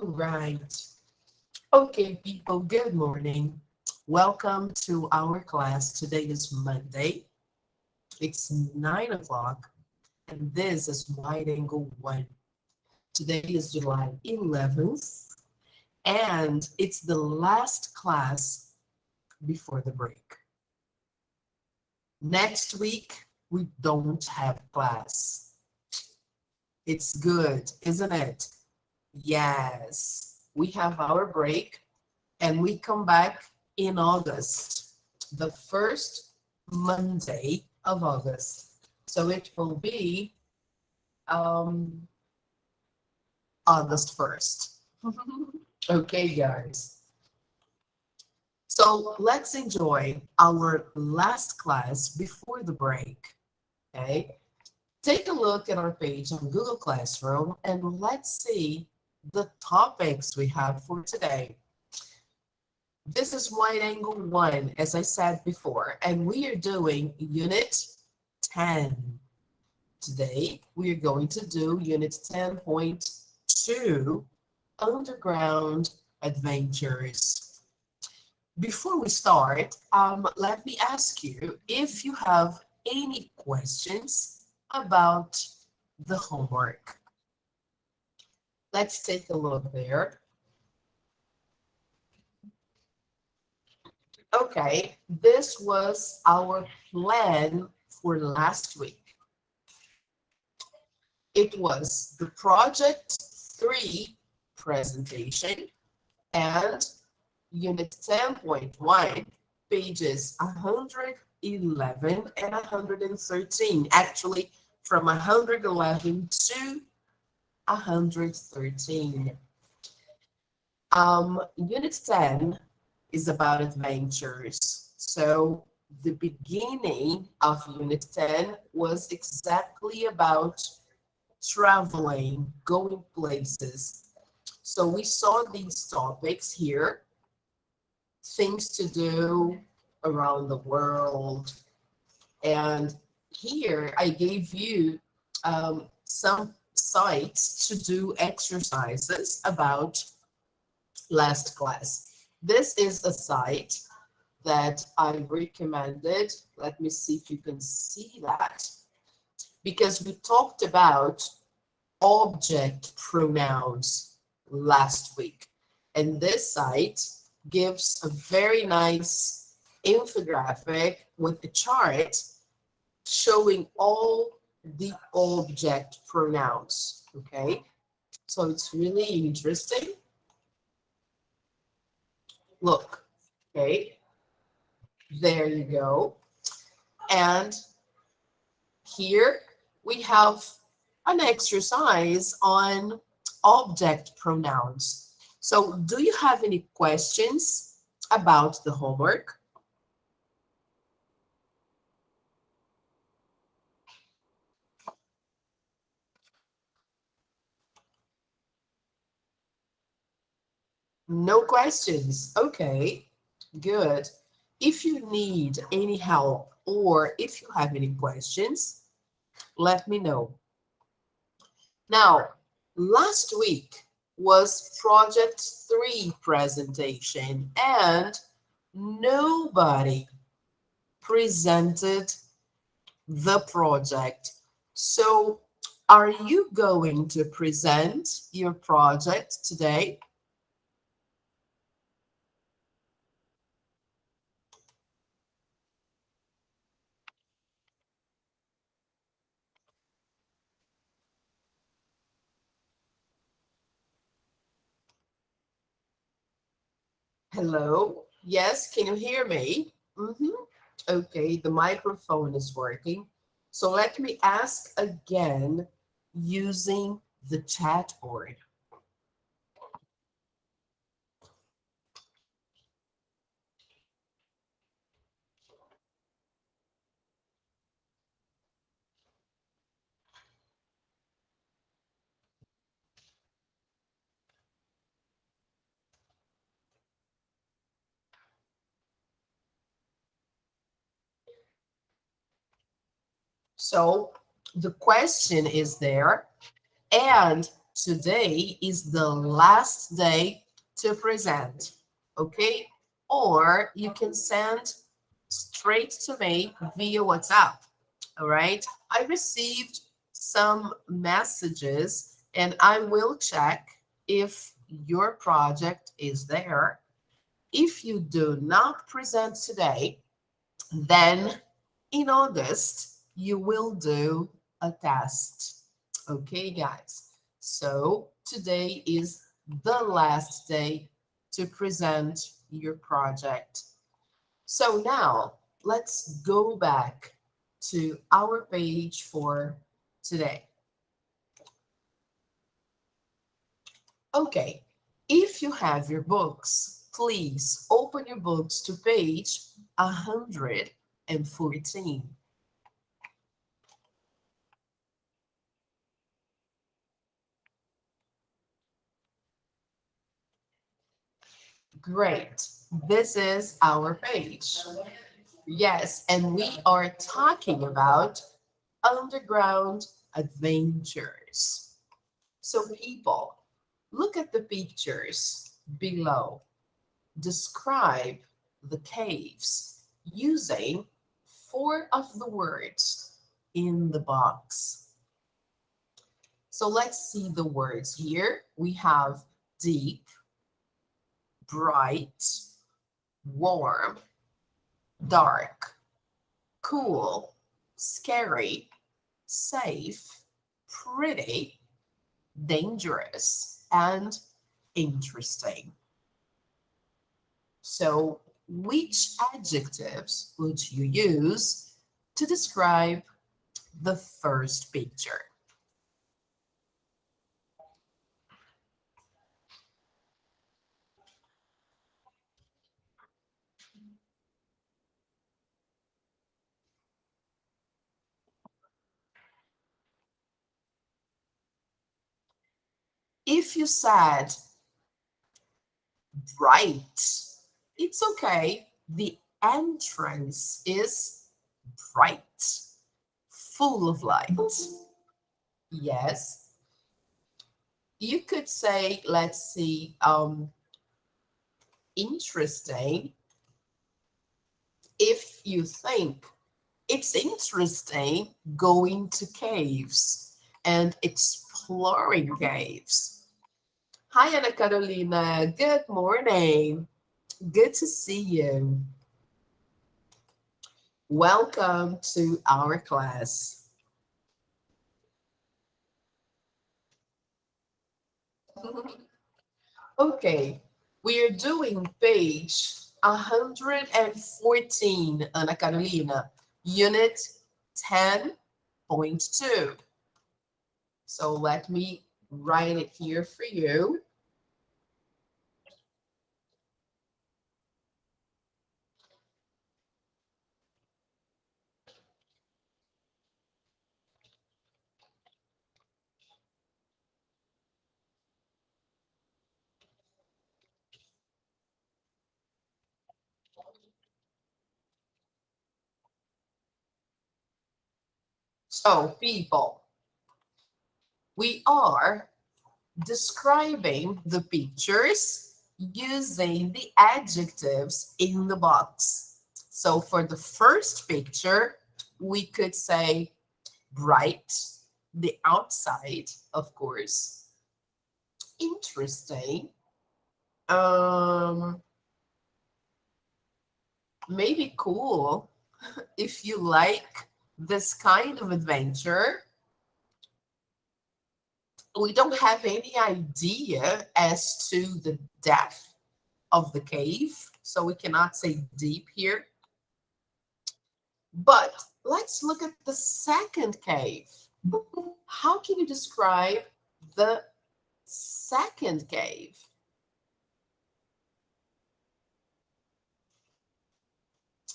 right. Okay, people, good morning. Welcome to our class. Today is Monday. It's 9 o'clock, and this is Wide Angle 1. Today is July 11th, and it's the last class before the break. Next week, we don't have class. It's good, isn't it? Yes, we have our break and we come back in August, the first Monday of August. So it will be um, August 1st. Okay, guys. So let's enjoy our last class before the break. Okay. Take a look at our page on Google Classroom and let's see the topics we have for today. This is Wide Angle 1, as I said before, and we are doing Unit 10. Today, we are going to do Unit 10.2, Underground Adventures. Before we start, let me ask you if you have any questions about the homework. Let's take a look there. Okay, this was our plan for last week. It was the Project 3 presentation and Unit 10.1, pages 111 and 113. Actually, from 111 to 113. Unit 10 is about adventures. So the beginning of Unit 10 was exactly about traveling, going places. So we saw these topics here, things to do around the world. And here I gave you some sites to do exercises about last class. This is a site that I recommended. Let me see if you can see that. Because we talked about object pronouns last week. And this site gives a very nice infographic with a chart showing all the object pronouns. Okay, so it's really interesting. Look, okay, there you go. And here we have an exercise on object pronouns. So do you have any questions about the homework? No questions. Okay, good. If you need any help or if you have any questions, let me know. Now, last week was Project 3 presentation and nobody presented the project. So are you going to present your project today? Hello? Yes, can you hear me? Okay, the microphone is working. So let me ask again using the chat board. So the question is there, and today is the last day to present, okay? Or you can send straight to me via WhatsApp, all right? I received some messages and I will check if your project is there. If you do not present today, then in August, you will do a test. Okay, guys? So today is the last day to present your project. So now let's go back to our page for today. Okay, if you have your books, please open your books to page 114. Great. This is our page. Yes, and we are talking about underground adventures. So people, look at the pictures below. Describe the caves using 4 of the words in the box. So let's see the words here. We have deep, bright, warm, dark, cool, scary, safe, pretty, dangerous, and interesting. So, which adjectives would you use to describe the first picture? If you said bright, it's okay. The entrance is bright, full of light. Yes. You could say, let's see, interesting. If you think it's interesting going to caves and exploring caves. Hi, Ana Carolina. Good morning. Good to see you. Welcome to our class. Okay, we are doing page 114, Ana Carolina, unit 10.2. So let me write it here for you. So, people, we are describing the pictures using the adjectives in the box. So, for the first picture, we could say bright, the outside, of course, interesting, um, maybe cool if you like this kind of adventure. We don't have any idea as to the depth of the cave, so we cannot say deep here. But let's look at the second cave. How can you describe the second cave?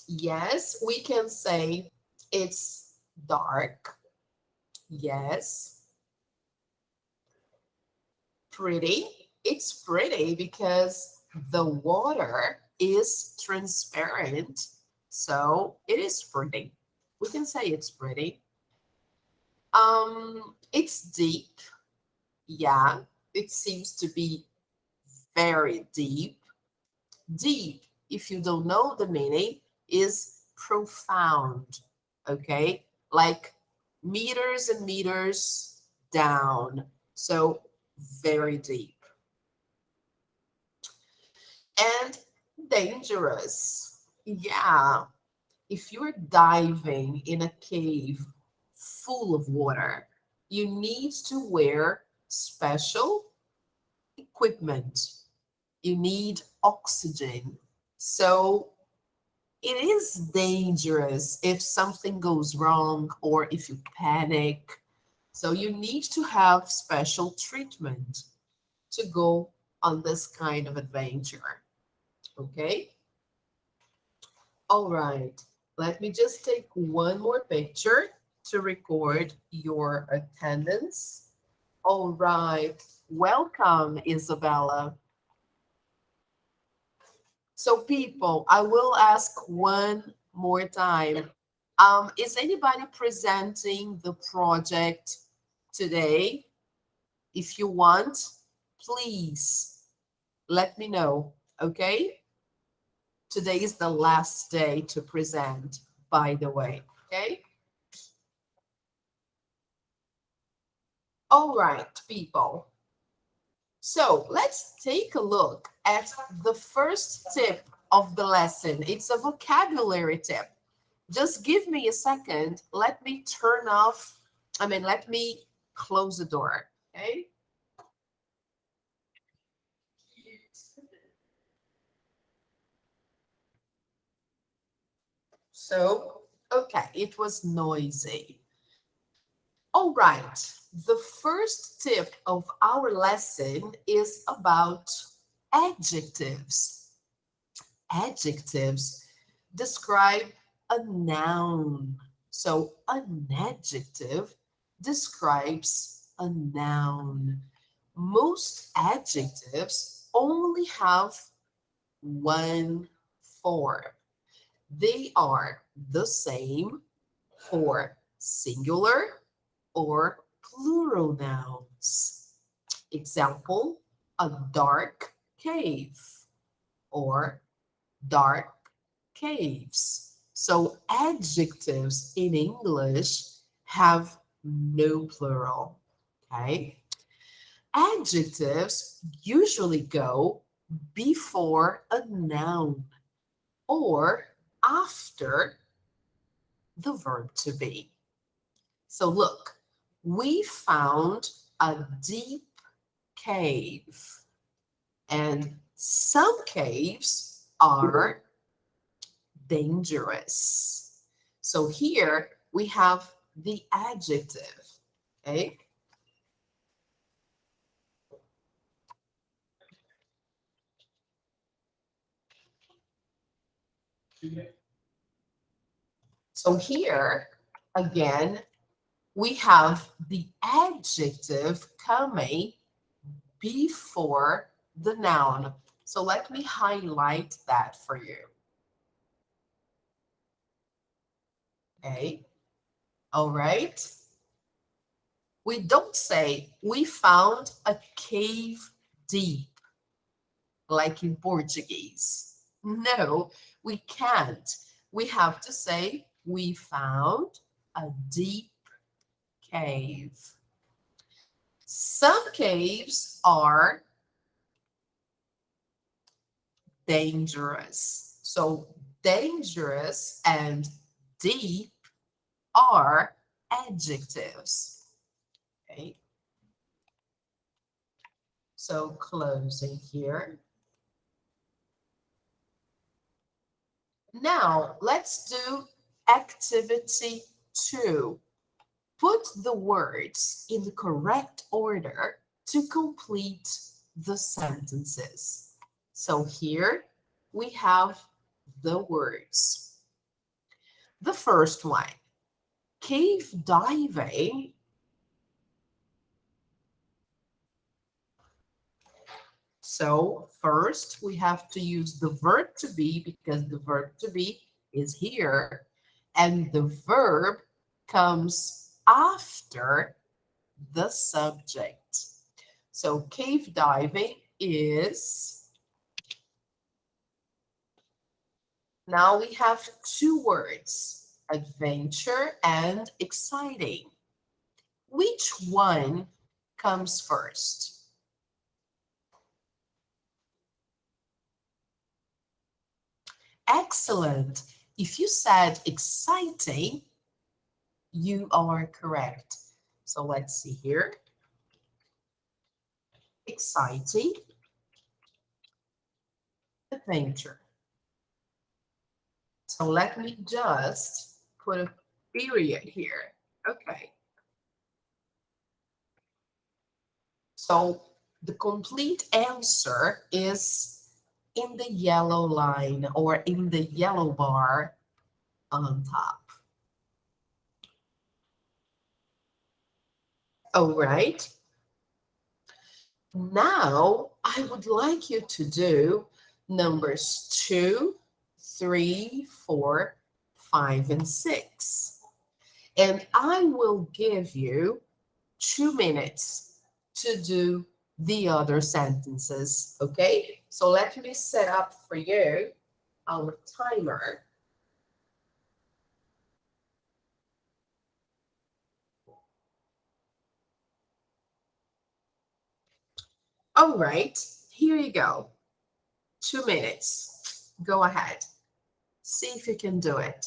Yes, we can say it's dark. Yes. Pretty. It's pretty because the water is transparent. So it is pretty. We can say it's pretty. It's deep. Yeah, it seems to be very deep. Deep, if you don't know the meaning, is profound. Okay, like meters and meters down. So very deep. And dangerous. Yeah, if you're diving in a cave full of water, you need to wear special equipment. You need oxygen. So it is dangerous if something goes wrong or if you panic. So you need to have special treatment to go on this kind of adventure. Okay? All right. Let me just take one more picture to record your attendance. All right. Welcome, Isabella. So people, I will ask one more time. Is anybody presenting the project today? If you want, please let me know, okay? Today is the last day to present, by the way, okay? All right, people. So let's take a look at the first tip of the lesson. It's a vocabulary tip. Just give me a second. Let me let me close the door, okay? So, okay, it was noisy. All right, the first tip of our lesson is about adjectives. Adjectives describe a noun. So an adjective describes a noun. Most adjectives only have one form. They are the same for singular or plural nouns. Example, a dark cave or dark caves. So adjectives in English have no plural, okay? Adjectives usually go before a noun or after the verb to be. So look, we found a deep cave, and some caves are dangerous. So here we have the adjective, okay? So here, again, we have the adjective coming before the noun. So let me highlight that for you, okay? All right. We don't say we found a cave deep, like in Portuguese. No, we can't. We have to say we found a deep cave. Some caves are dangerous. So dangerous and deep are adjectives. Okay. So closing here. Now let's do activity 2. Put the words in the correct order to complete the sentences. So here we have the words. The first one, cave diving. So first we have to use the verb to be because the verb to be is here and the verb comes after the subject. So cave diving is, now we have two words, adventure and exciting. Which one comes first? Excellent. If you said exciting, you are correct. So let's see here. Exciting, adventure. So let me just put a period here. Okay. So the complete answer is in the yellow line or in the yellow bar on top. All right. Now I would like you to do numbers 2, 3, 4, 5, and 6. And I will give you 2 minutes to do the other sentences, okay? So let me set up for you our timer. All right, here you go. 2 minutes. Go ahead. See if you can do it.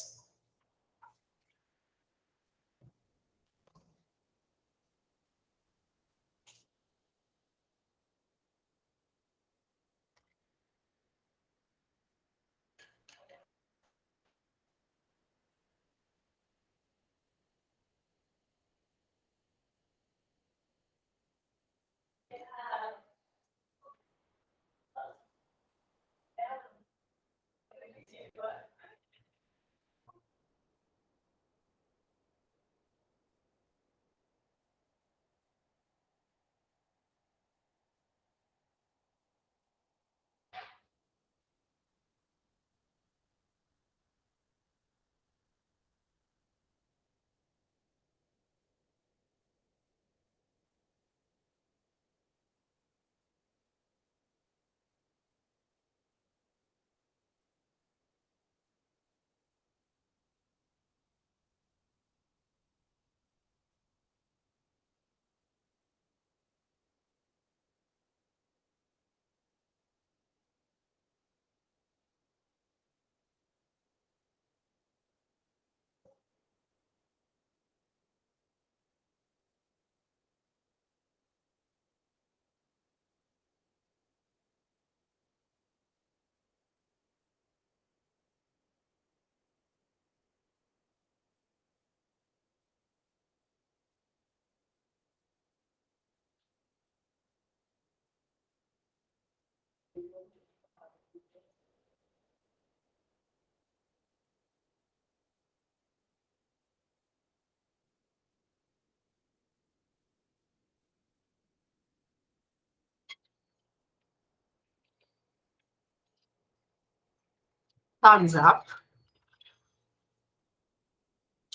Thumbs up.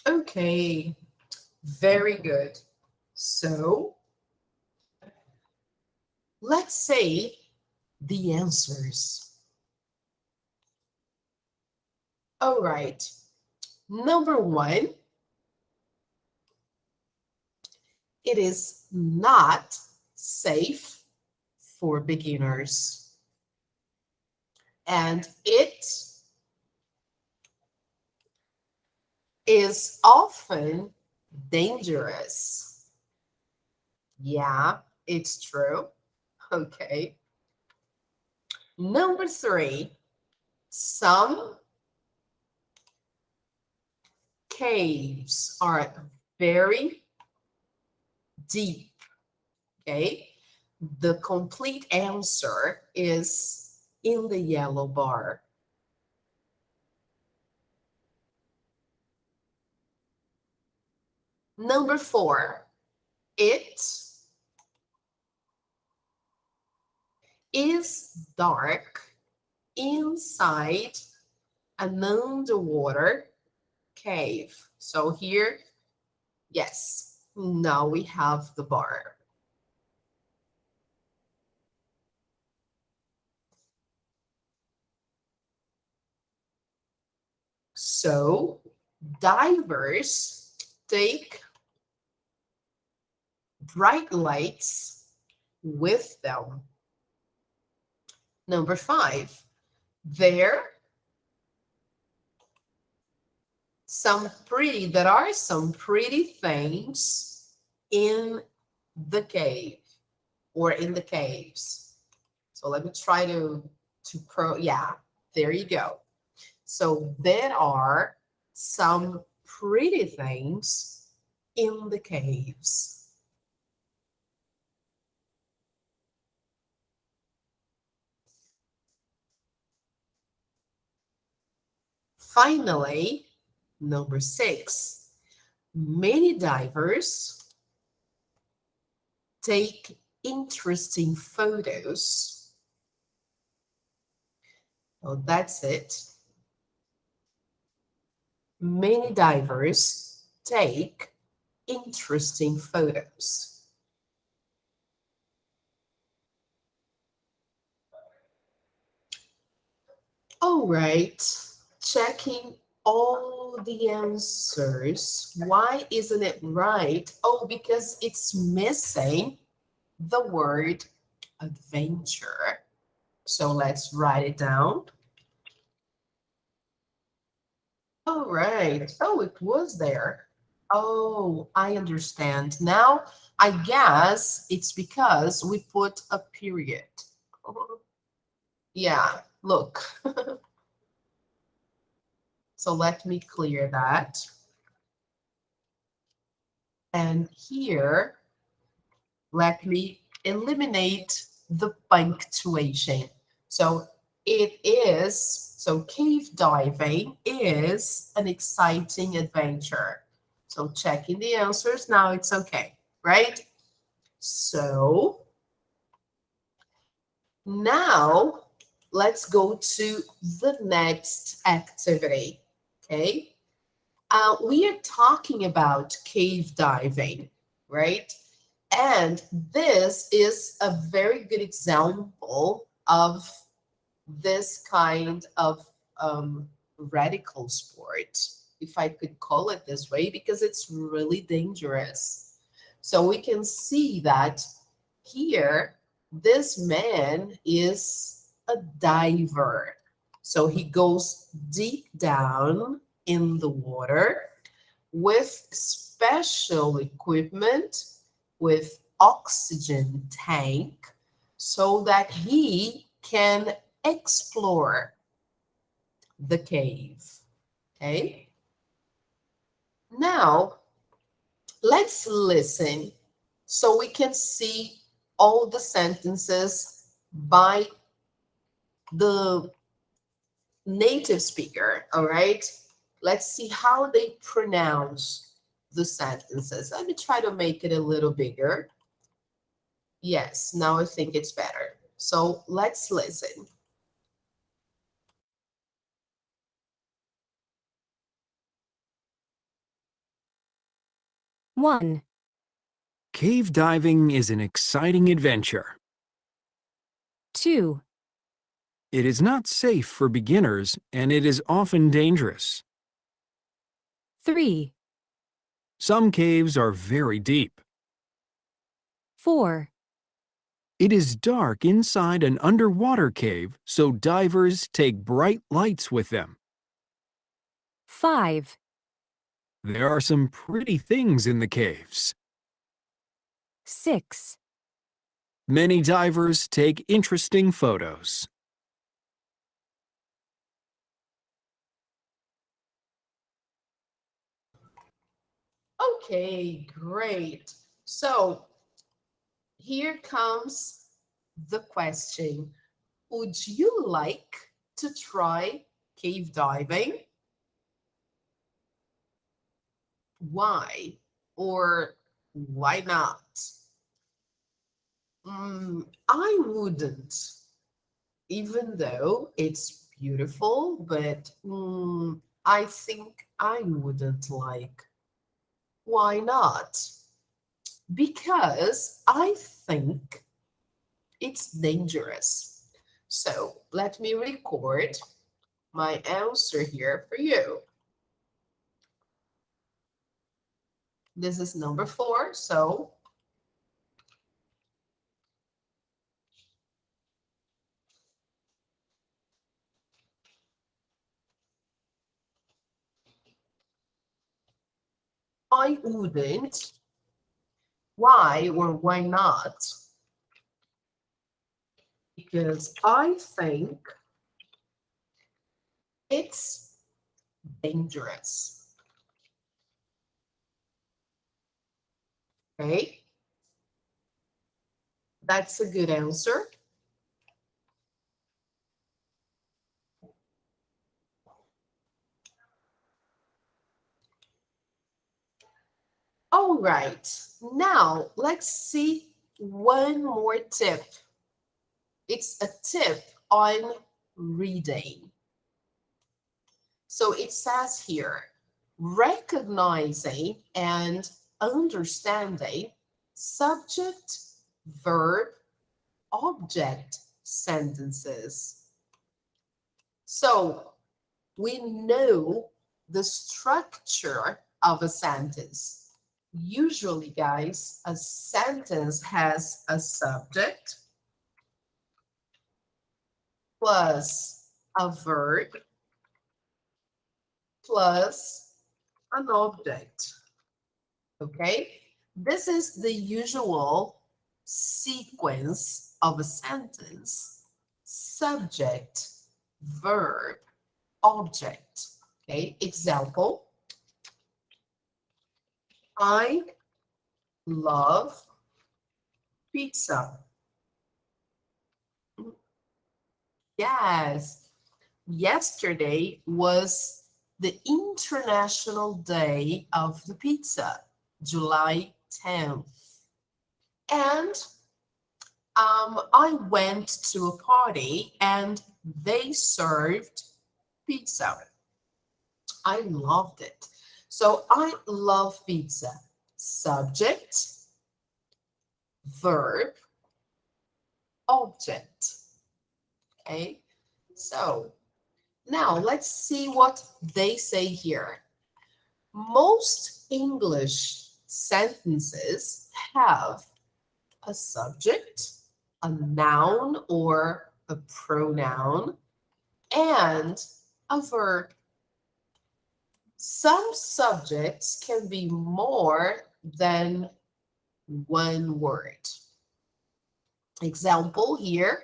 Okay, very good. So let's say the answers. All right. Number 1, it is not safe for beginners. And it is often dangerous. Yeah, it's true. Okay. Number 3, some caves are very deep. Okay. The complete answer is in the yellow bar. Number 4, it is dark inside an underwater cave. So here, yes, now we have the bar. So divers take bright lights with them. Number 5, there are some pretty things in the cave or in the caves. So let me try yeah, there you go. So there are some pretty things in the caves. Finally, number 6, many divers take interesting photos. Oh, that's it. Many divers take interesting photos. All right, checking all the answers. Why isn't it right? Oh, because it's missing the word adventure. So let's write it down. All right. Oh, it was there. Oh, I understand. Now, I guess it's because we put a period. Yeah, look. So let me clear that. And here, let me eliminate the punctuation. So cave diving is an exciting adventure. So checking the answers, now it's okay, right? So now let's go to the next activity, okay? We are talking about cave diving, right? And this is a very good example of this kind of radical sport, if I could call it this way, because it's really dangerous. So we can see that here, this man is a diver. So he goes deep down in the water with special equipment, with oxygen tank, so that he can explore the cave. Okay? Now, let's listen so we can see all the sentences by the native speaker, all right? Let's see how they pronounce the sentences. Let me try to make it a little bigger. Yes, now I think it's better. So let's listen. One, Cave diving is an exciting adventure. 2, It is not safe for beginners and it is often dangerous. 3, Some caves are very deep. 4, It is dark inside an underwater cave, so divers take bright lights with them. 5, There are some pretty things in the caves. 6, Many divers take interesting photos. Okay, great. So here comes the question. Would you like to try cave diving? Why? Or why not? I wouldn't, even though it's beautiful, but I think I wouldn't like. Why not? Because I think it's dangerous. So let me record my answer here for you. This is number 4. So I wouldn't. Why or why not? Because I think it's dangerous. Okay, that's a good answer. All right, now let's see one more tip. It's a tip on reading. So it says here, recognizing and understanding subject, verb, object sentences. So we know the structure of a sentence. Usually, guys, a sentence has a subject plus a verb plus an object. Okay? This is the usual sequence of a sentence. Subject, verb, object. Okay? Example, I love pizza. Yes, yesterday was the International Day of the Pizza, July 10th. And I went to a party and they served pizza. I loved it. So I love pizza. Subject, verb, object. Okay, so now let's see what they say here. Most English sentences have a subject, a noun or a pronoun, and a verb. Some subjects can be more than one word. Example here,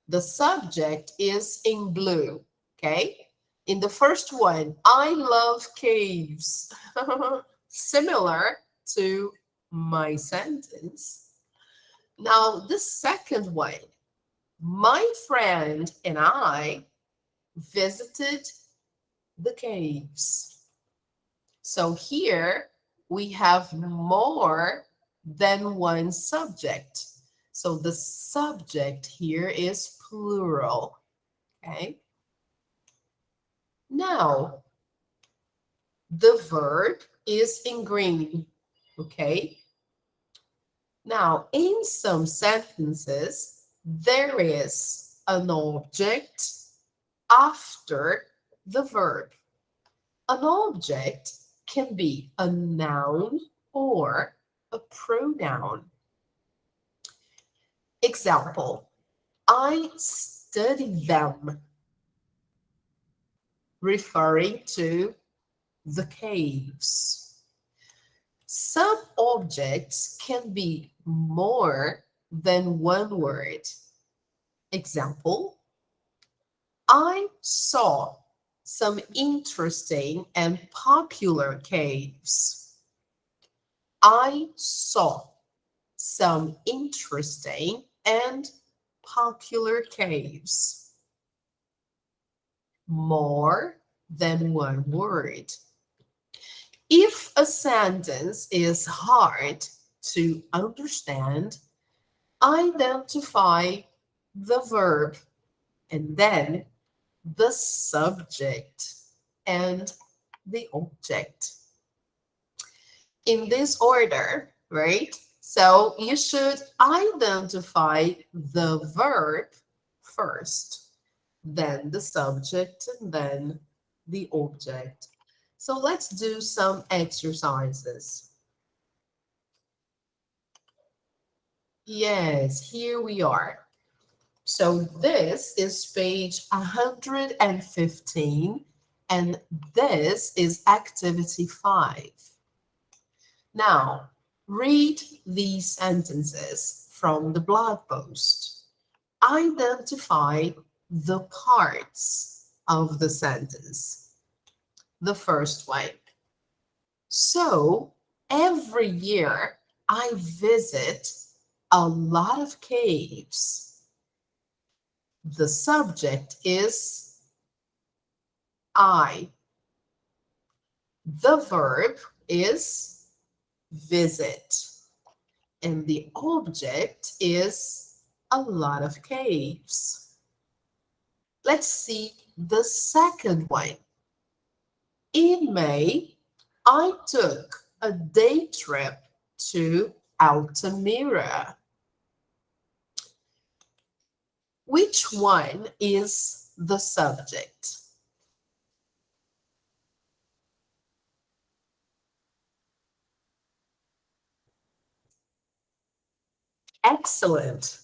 the subject is in blue, okay? In the first one, I love caves. Similar to my sentence. Now, the second one, my friend and I visited the caves. So here we have more than one subject. So the subject here is plural. Okay. Now, the verb is in green. Okay. Now, in some sentences, there is an object after the verb. An object can be a noun or a pronoun. Example, I study them, referring to the caves. Some objects can be more than one word. Example, I saw some interesting and popular caves. I saw some interesting and popular caves. More than one word. If a sentence is hard to understand, identify the verb and then the subject and the object. In this order, right? So you should identify the verb first, then the subject, and then the object. So let's do some exercises. Yes, here we are. So this is page 115, and this is activity 5. Now, read these sentences from the blog post. Identify the parts of the sentence. The first one. So, every year I visit a lot of caves. The subject is I. The verb is visit. And the object is a lot of caves. Let's see the second one. In May, I took a day trip to Altamira. Which one is the subject? Excellent.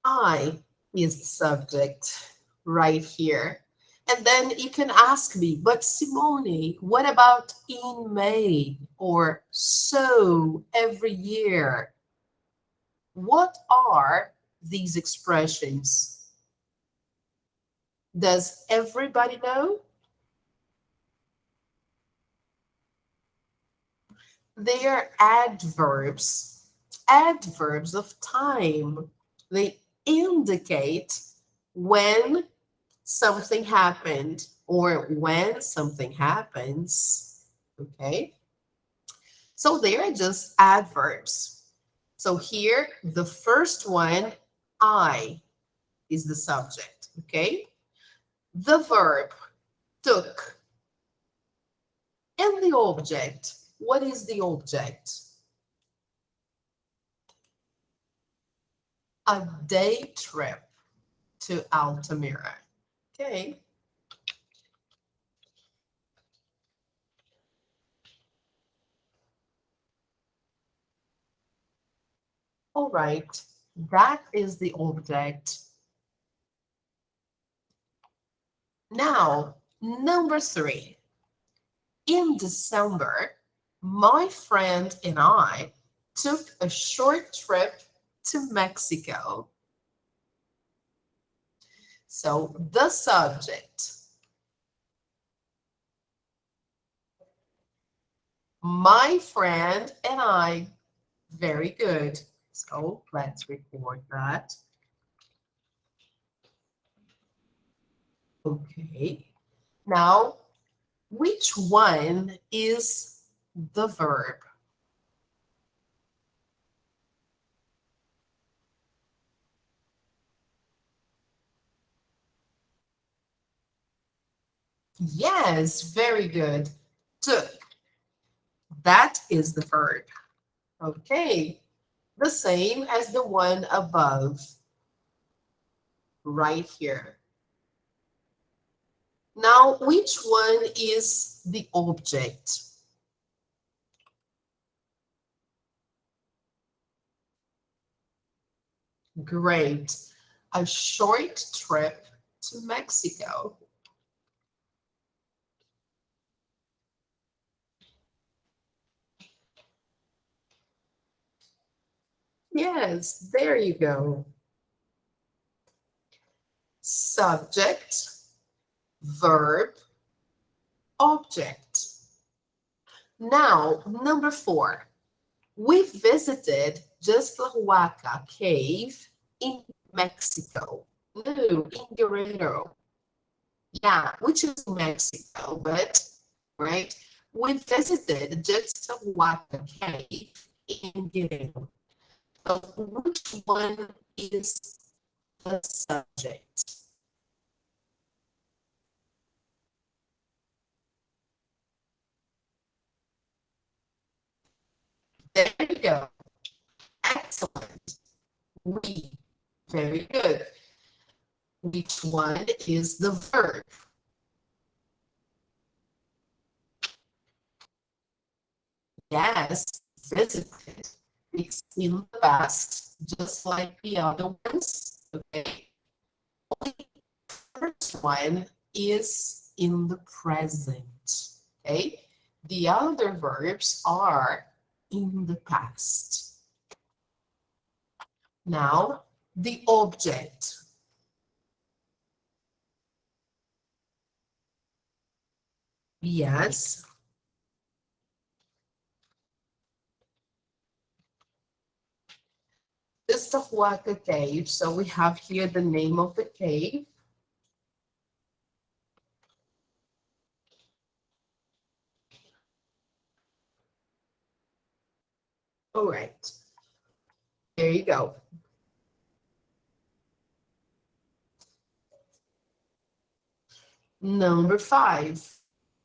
I is the subject right here. And then you can ask me, but Simone, what about in May or so every year? What are these expressions? Does everybody know? They are adverbs of time. They indicate when something happened or when something happens. Okay? So they are just adverbs. So here, the first one, I, is the subject. Okay? The verb, took. And the object, what is the object? A day trip to Altamira. Okay. All right. That is the object. Now, number 3. In December, my friend and I took a short trip to Mexico. So the subject, my friend and I, very good. So let's record that. Okay. Now, which one is the verb? Yes, very good. Took. That is the verb. Okay. The same as the one above, right here. Now, which one is the object? Great. A short trip to Mexico. Yes, there you go. Subject, verb, object. Now, number 4. We visited Huaca Cave in Mexico. No, in Guerrero. Yeah, which is Mexico, but, right? We visited Huaca Cave in Guerrero. So which one is the subject? There you go. Excellent. We. Very good. Which one is the verb? Yes, visited. It's in the past, just like the other ones. Okay. Only the first one is in the present. Okay. The other verbs are in the past. Now, the object. Yes. This is the Huaca Cave. So we have here the name of the cave. All right. There you go. Number 5.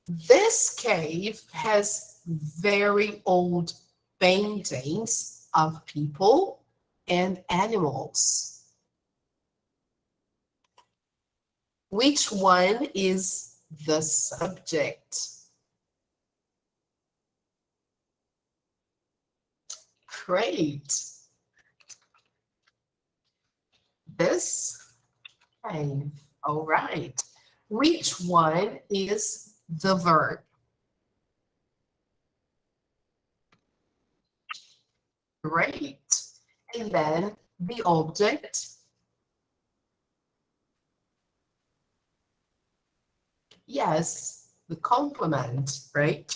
This cave has very old paintings of people and animals. Which one is the subject? Great. This cave. All right. Which one is the verb? Great. And then the object. Yes, the complement, right?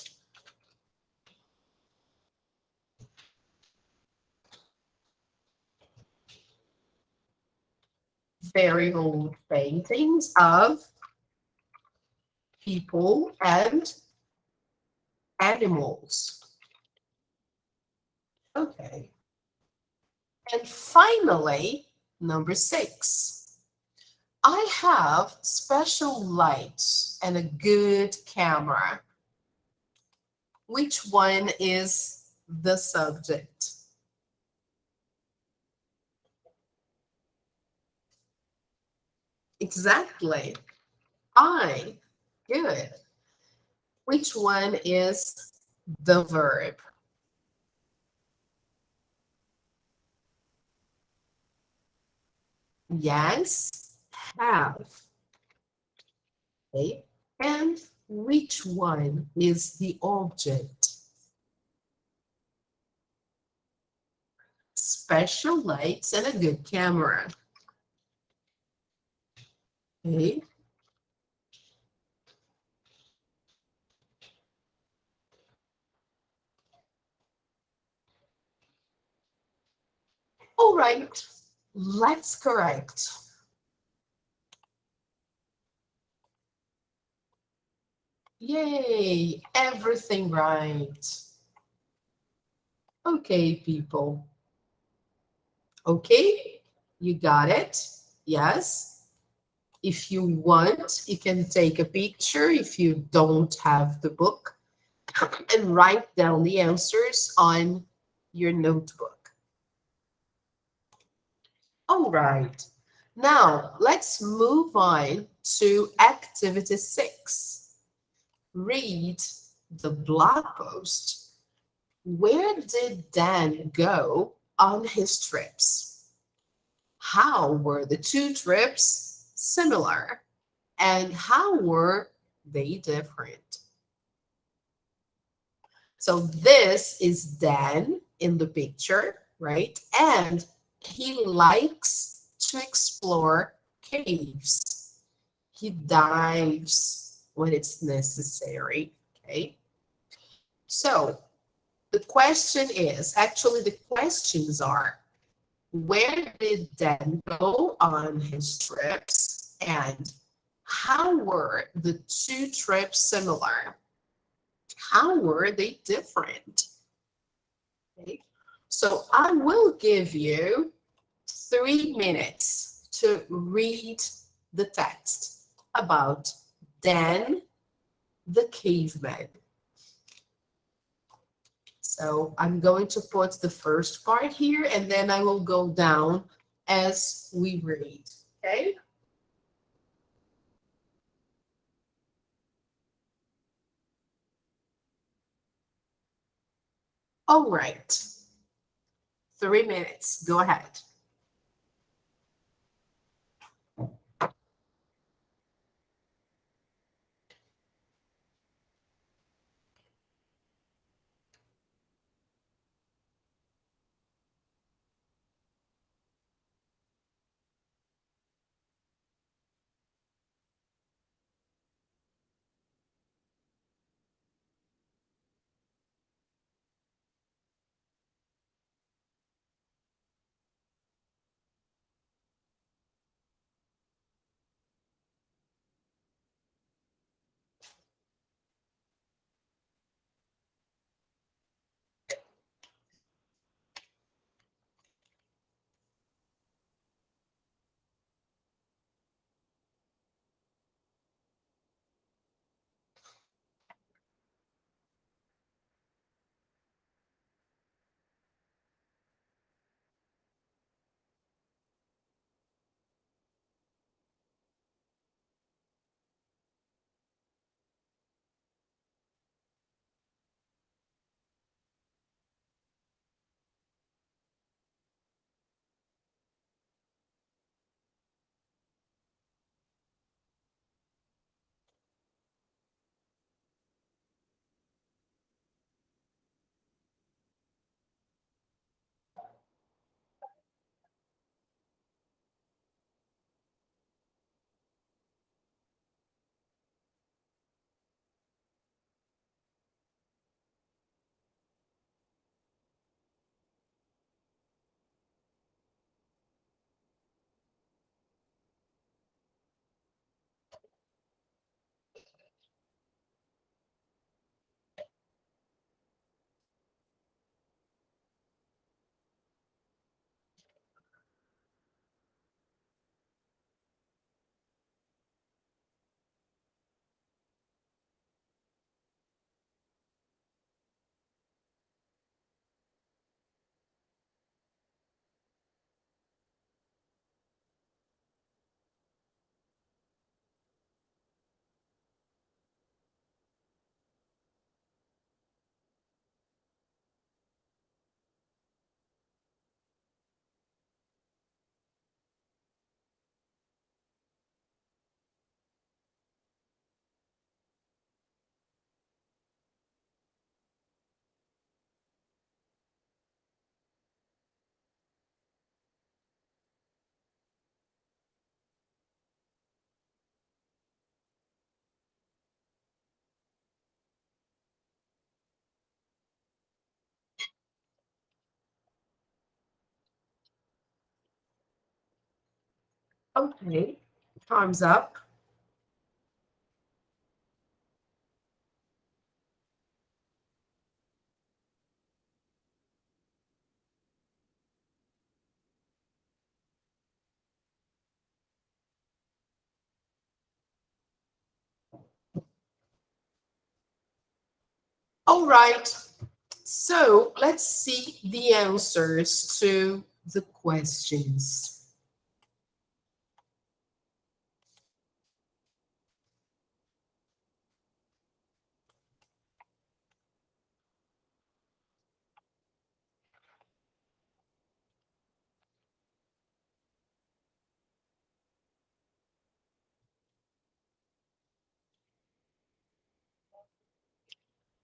Very old paintings of people and animals. Okay. And finally, number 6. I have special lights and a good camera. Which one is the subject? Exactly. I. Good. Which one is the verb? Yes, have. Okay. And which one is the object? Special lights and a good camera. Okay. All right, let's correct. Yay, everything right. Okay, people. Okay, you got it? Yes. If you want, you can take a picture if you don't have the book and write down the answers on your notebook. All right. Now, let's move on to activity 6. Read the blog post. Where did Dan go on his trips? How were the 2 trips similar? And how were they different? So this is Dan in the picture, right? And he likes to explore caves. He dives when it's necessary, okay? So the question is, actually the questions are, where did Dan go on his trips? And how were the 2 trips similar? How were they different? Okay. So I will give you 3 minutes to read the text about Dan the caveman. So I'm going to put the first part here and then I will go down as we read. Okay. All right. 3 minutes. Go ahead. Okay, time's up. All right, so let's see the answers to the questions.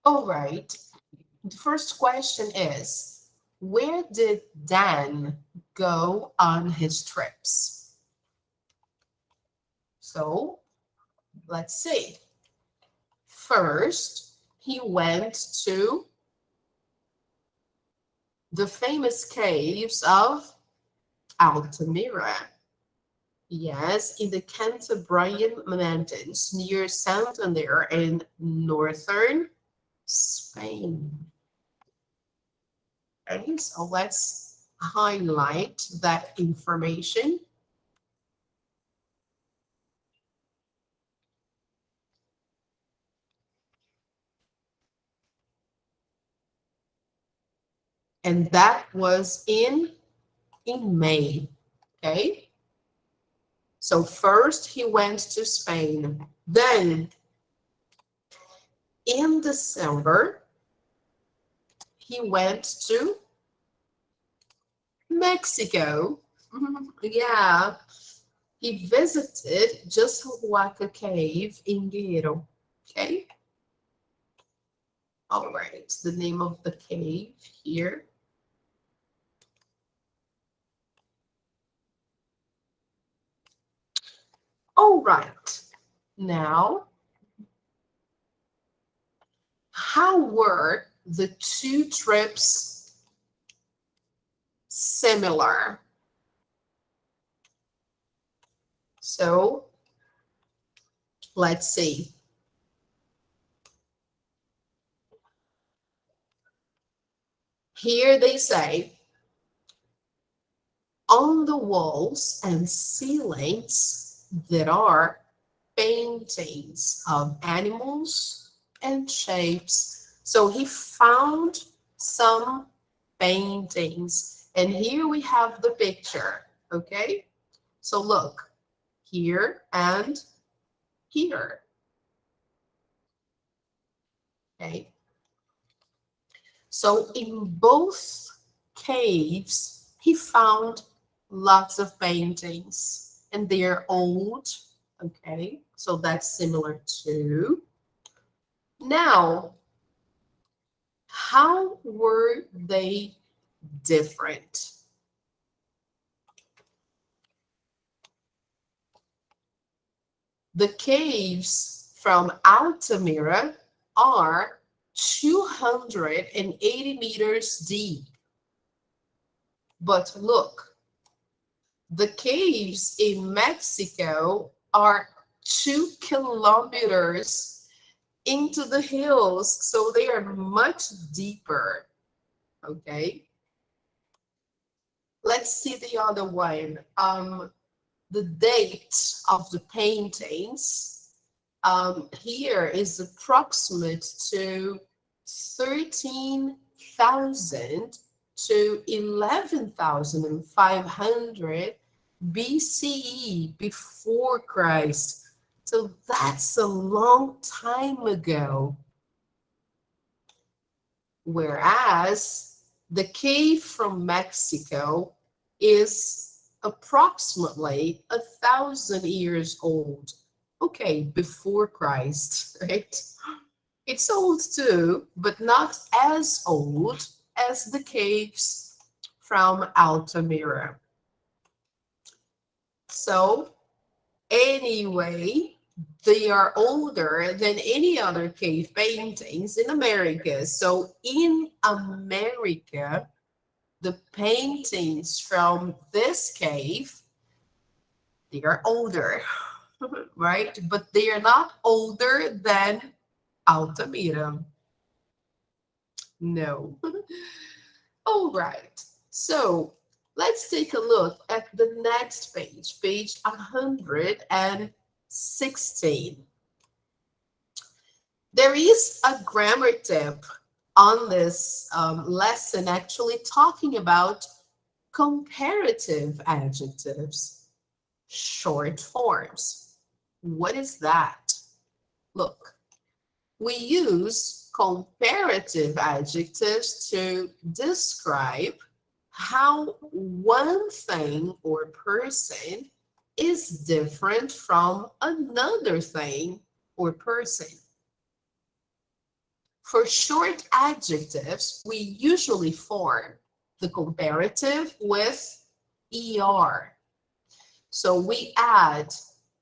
All right, the first question is, where did Dan go on his trips? So let's see. First, he went to the famous caves of Altamira. Yes, in the Cantabrian Mountains near Santander in northern Spain. Okay, so let's highlight that information. And that was in May. Okay. So first he went to Spain. Then in December, he went to Mexico. Yeah, he visited Joshuaca Cave in Guerrero. Okay. All right, the name of the cave here. All right. Now, how were the two trips similar? So, let's see. Here they say, on the walls and ceilings, there are paintings of animals and shapes. So he found some paintings. And here we have the picture, okay? So look, here and here, okay? So in both caves, he found lots of paintings and they're old, okay? So that's similar too. Now, how were they different? The caves from Altamira are 280 meters deep. But look, the caves in Mexico are 2 kilometers into the hills, so they are much deeper. Okay. Let's see the other one. The date of the paintings here is approximate to 13,000 to 11,500 BCE, before Christ. So that's a long time ago. Whereas the cave from Mexico is approximately 1,000 years old. Okay, before Christ, right? It's old too, but not as old as the caves from Altamira. So anyway, they are older than any other cave paintings in America. So in America, the paintings from this cave, they are older, right? But they are not older than Altamira. No. All right. So let's take a look at the next page, page 116. There is a grammar tip on this lesson actually talking about comparative adjectives, short forms. What is that? Look, we use comparative adjectives to describe how one thing or person is different from another thing or person. For short adjectives, we usually form the comparative with ER. So we add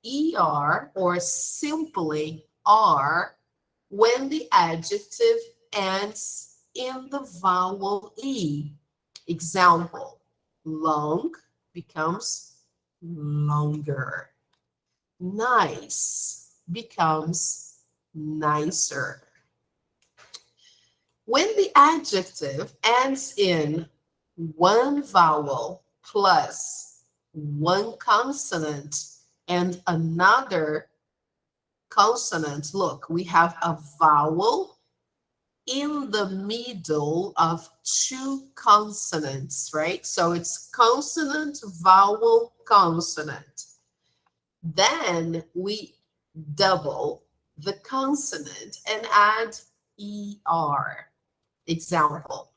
ER or simply R when the adjective ends in the vowel E. Example, long becomes longer. Nice becomes nicer. When the adjective ends in one vowel plus one consonant and another consonant, look, we have a vowel in the middle of two consonants, right? So it's consonant, vowel, consonant. Then we double the consonant and add ER. Example,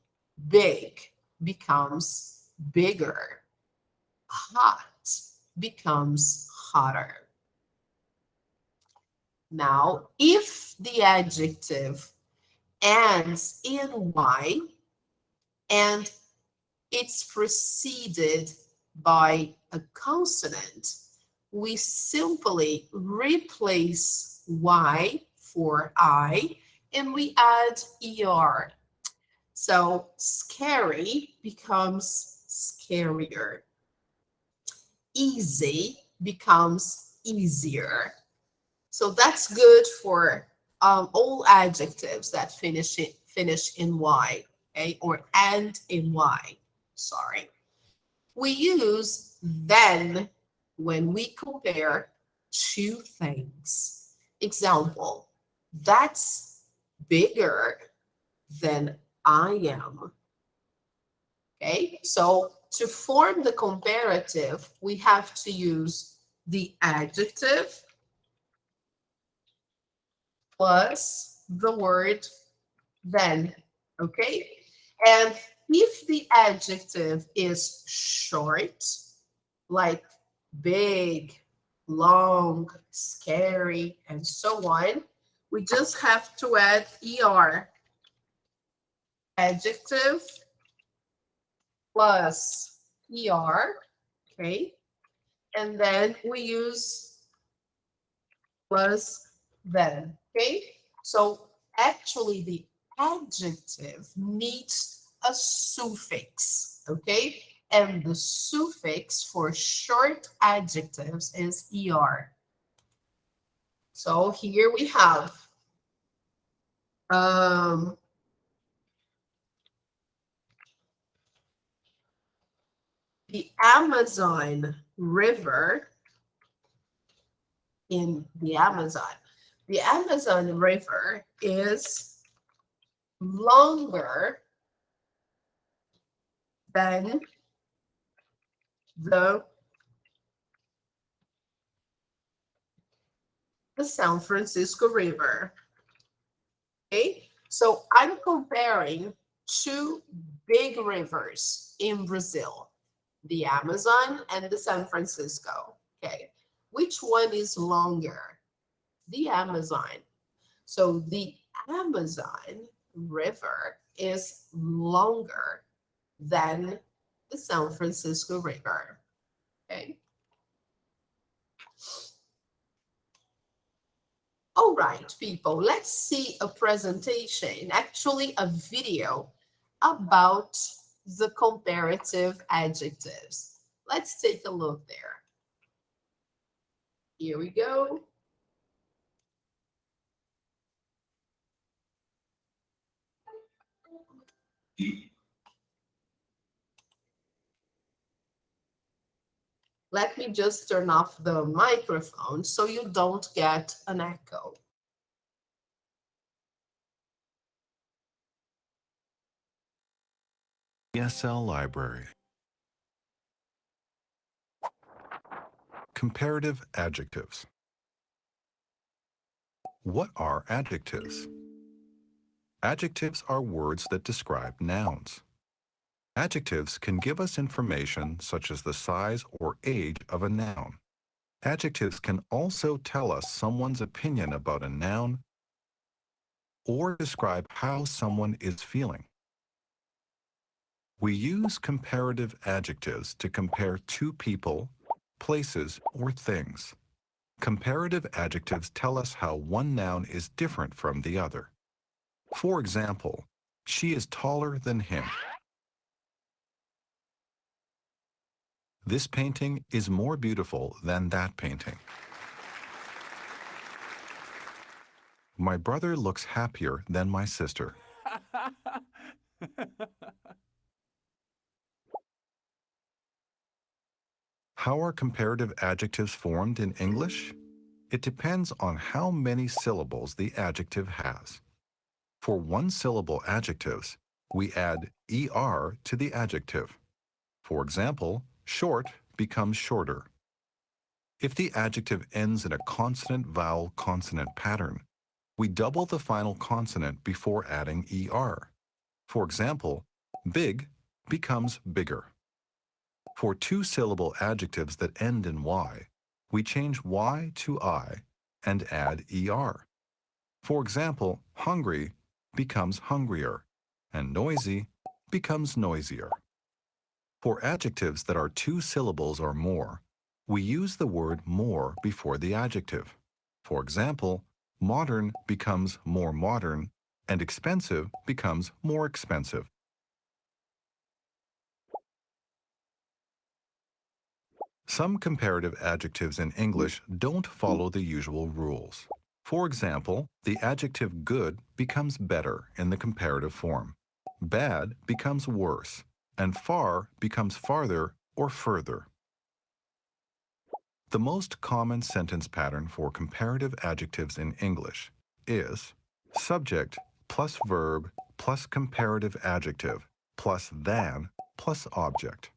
big becomes bigger. Hot becomes hotter. Now, if the adjective ends in Y and it's preceded by a consonant, we simply replace Y for I and we add ER. So scary becomes scarier. Easy becomes easier. So that's good for all adjectives that finish in Y, okay, or end in Y. Sorry. We use then when we compare two things. Example, that's bigger than I am. Okay, so to form the comparative, we have to use the adjective plus the word then, okay? And if the adjective is short, like big, long, scary, and so on, we just have to add ER. Adjective plus ER, okay? And then we use plus then, okay? So actually the adjective needs a suffix, okay? And the suffix for short adjectives is ER. So here we have the Amazon River in the Amazon. The Amazon River is longer than the San Francisco River. Okay, so I'm comparing two big rivers in Brazil, the Amazon and the San Francisco. Okay, which one is longer? The Amazon. So the Amazon River is longer than the San Francisco River. Okay. All right, people, let's see a presentation, actually a video about the comparative adjectives. Let's take a look there. Here we go. Let me just turn off the microphone so you don't get an echo. ESL Library. Comparative adjectives. What are adjectives? Adjectives are words that describe nouns. Adjectives can give us information such as the size or age of a noun. Adjectives can also tell us someone's opinion about a noun or describe how someone is feeling. We use comparative adjectives to compare two people, places, or things. Comparative adjectives tell us how one noun is different from the other. For example, she is taller than him. This painting is more beautiful than that painting. My brother looks happier than my sister. How are comparative adjectives formed in English? It depends on how many syllables the adjective has. For one-syllable adjectives, we add ER to the adjective. For example, short becomes shorter. If the adjective ends in a consonant-vowel-consonant pattern, we double the final consonant before adding ER. For example, big becomes bigger. For two-syllable adjectives that end in Y, we change Y to I and add ER. For example, hungry becomes hungrier, and noisy becomes noisier. For adjectives that are two syllables or more, we use the word more before the adjective. For example, modern becomes more modern, and expensive becomes more expensive. Some comparative adjectives in English don't follow the usual rules. For example, the adjective good becomes better in the comparative form. Bad becomes worse, and far becomes farther or further. The most common sentence pattern for comparative adjectives in English is subject plus verb plus comparative adjective plus than plus object.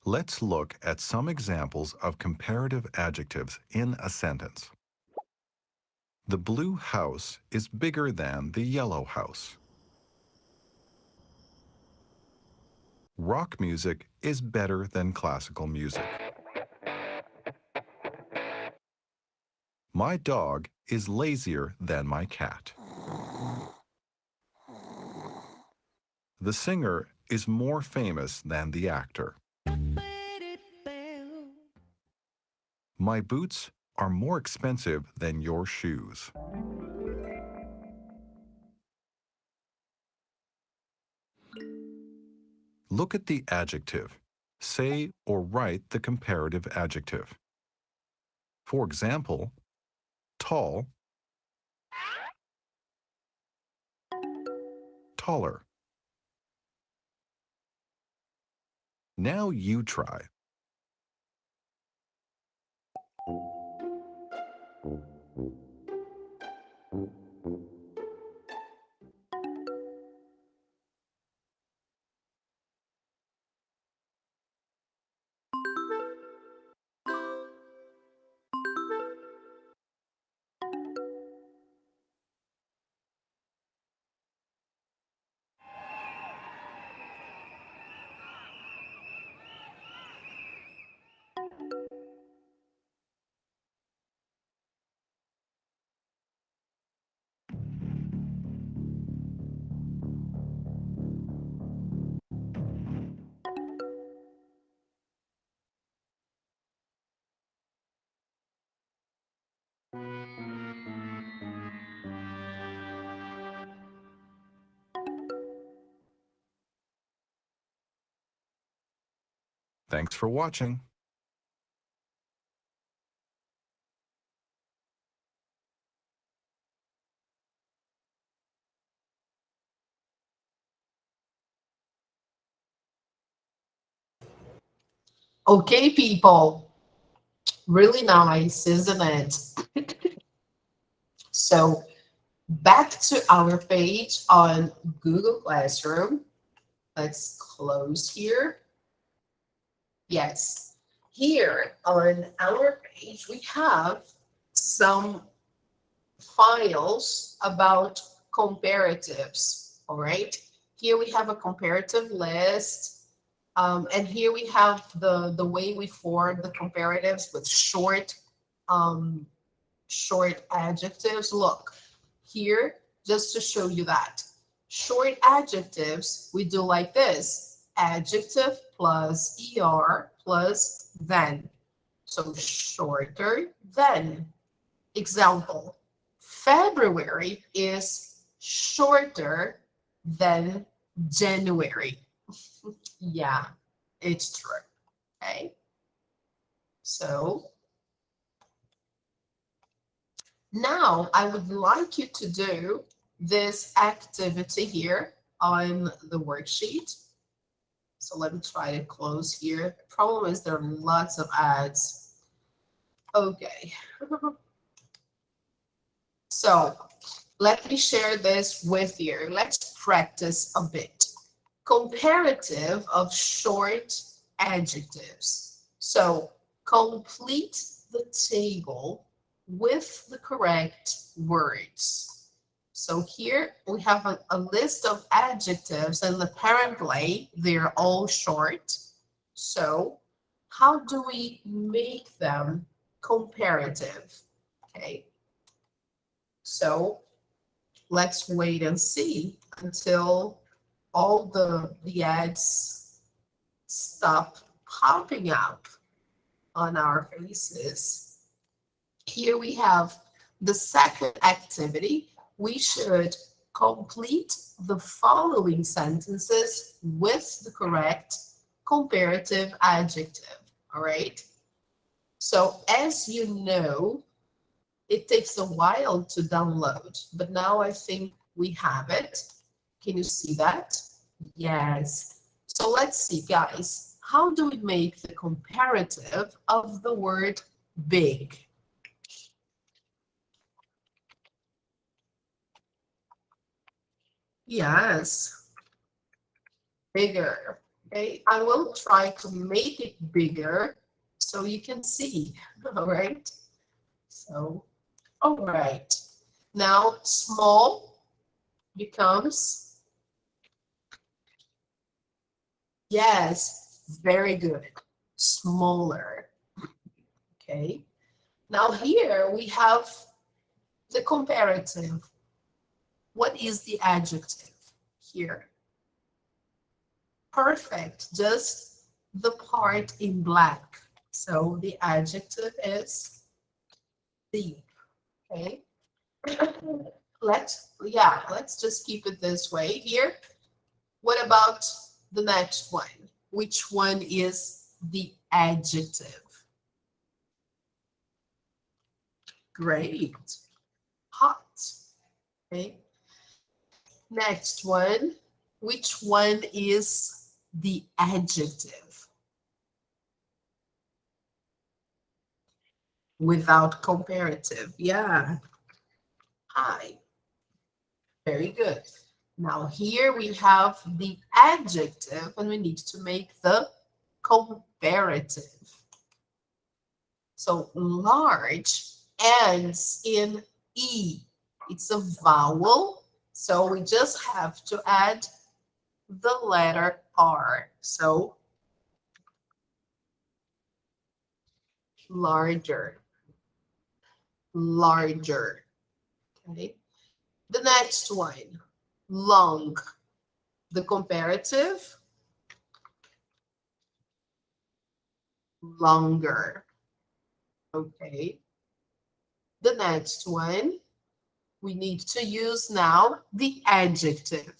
Let's look at some examples of comparative adjectives in a sentence. The blue house is bigger than the yellow house. Rock music is better than classical music. My dog is lazier than my cat. The singer is more famous than the actor. My boots are more expensive than your shoes. Look at the adjective. Say or write the comparative adjective. For example, tall, taller. Now you try. Thanks for watching. Okay, people. Really nice, isn't it? So back to our page on Google Classroom. Let's close here. Yes, here on our page, we have some files about comparatives, all right? Here we have a comparative list, and here we have the way we form the comparatives with short adjectives. Look, here, just to show you that. Short adjectives, we do like this. Adjective plus ER plus than. So shorter than. Example, February is shorter than January. Yeah, it's true. Okay. So now I would like you to do this activity here on the worksheet. So let me try to close here. The problem is there are lots of ads. Okay. So let me share this with you. Let's practice a bit. Comparative of short adjectives. So complete the table with the correct words. So here we have a list of adjectives, and apparently they're all short. So how do we make them comparative? Okay. So let's wait and see until all the ads stop popping up on our faces. Here we have the second activity. We should complete the following sentences with the correct comparative adjective. All right. So as you know, it takes a while to download, but now I think we have it. Can you see that? Yes. So let's see, guys. How do we make the comparative of the word big? Yes, bigger. Okay, I will try to make it bigger so you can see. All right. So, all right. Now, small becomes, yes, very good. Smaller. Okay. Now here we have the comparative. What is the adjective here? Perfect, just the part in black. So the adjective is deep, okay? Let's just keep it this way here. What about the next one? Which one is the adjective? Great, hot, okay? Next one, which one is the adjective? Without comparative, yeah. High, very good. Now here we have the adjective and we need to make the comparative. So large ends in E. It's a vowel, so we just have to add the letter R. So larger, larger. Okay. The next one, long. The comparative, longer. Okay. The next one, we need to use now the adjective.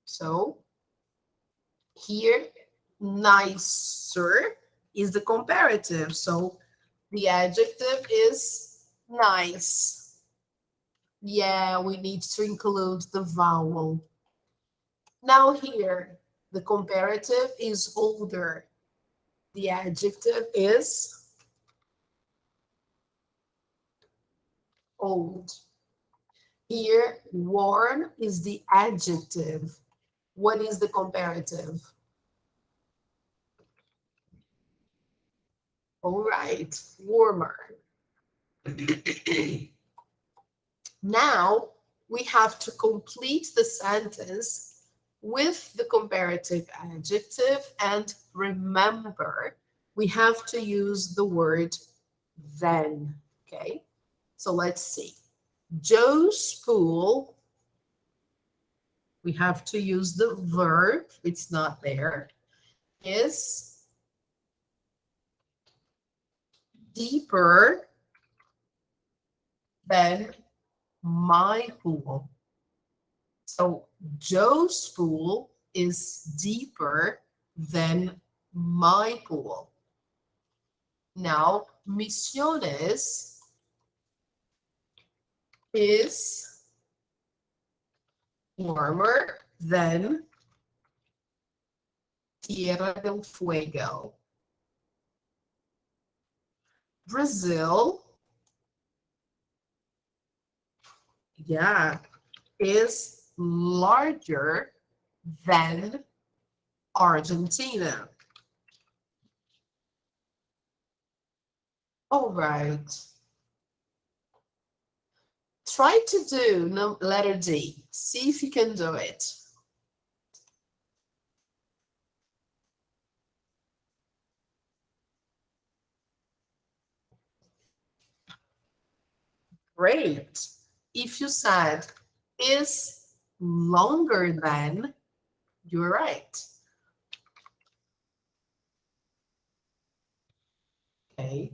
So here, nicer is the comparative. So the adjective is nice. Yeah, we need to include the vowel. Now here, the comparative is older. The adjective is old. Here, warm is the adjective. What is the comparative? All right, warmer. Now, we have to complete the sentence with the comparative adjective, and remember, we have to use the word then, okay? So let's see. Joe's pool, we have to use the verb, it's not there, is deeper than my pool. So Joe's pool is deeper than my pool. Now, Misiones is warmer than Tierra del Fuego. Brazil, yeah, is larger than Argentina. All right. Try to do letter D. See if you can do it. Great. If you said is longer than, you're right. Okay.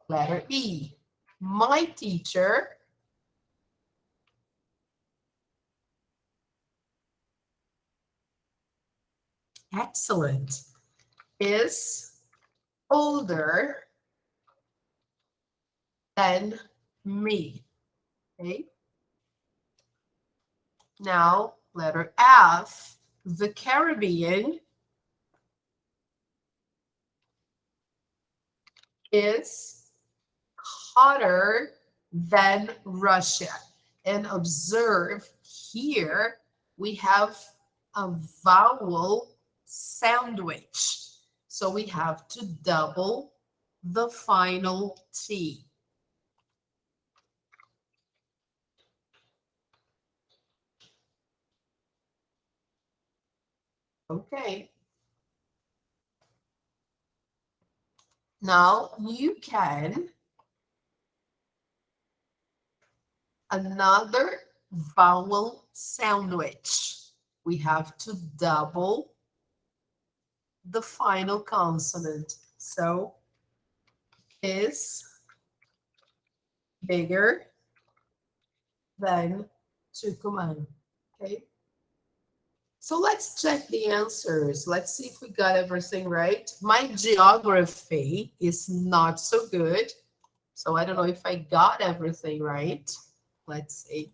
Letter E. My teacher excellent is older than me. Okay. Now, letter F. The Caribbean is hotter than Russia. And observe here, we have a vowel sandwich. So we have to double the final T. Okay. Now you can another vowel sandwich. We have to double the final consonant. So is bigger than Tucumán. Okay. So let's check the answers. Let's see if we got everything right. My geography is not so good. So I don't know if I got everything right. Let's see.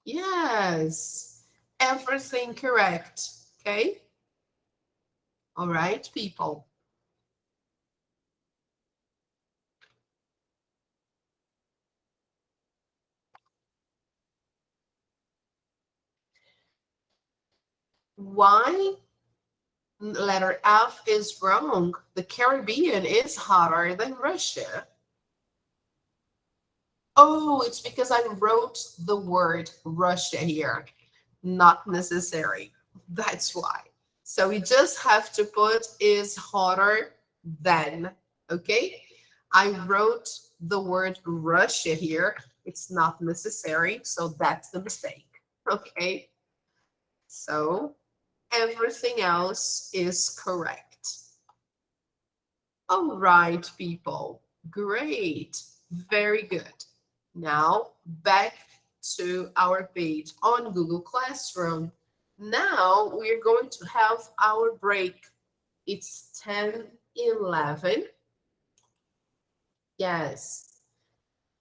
Yes, everything correct. Okay. All right, people. Why letter F is wrong? The Caribbean is hotter than Russia. Oh, it's because I wrote the word Russia here. Not necessary. That's why. So we just have to put is hotter than. Okay. I wrote the word Russia here. It's not necessary. So that's the mistake. Okay. So everything else is correct. All right, people. Great. Very good. Now back to our page on Google Classroom. Now we're going to have our break. It's 10:11. Yes,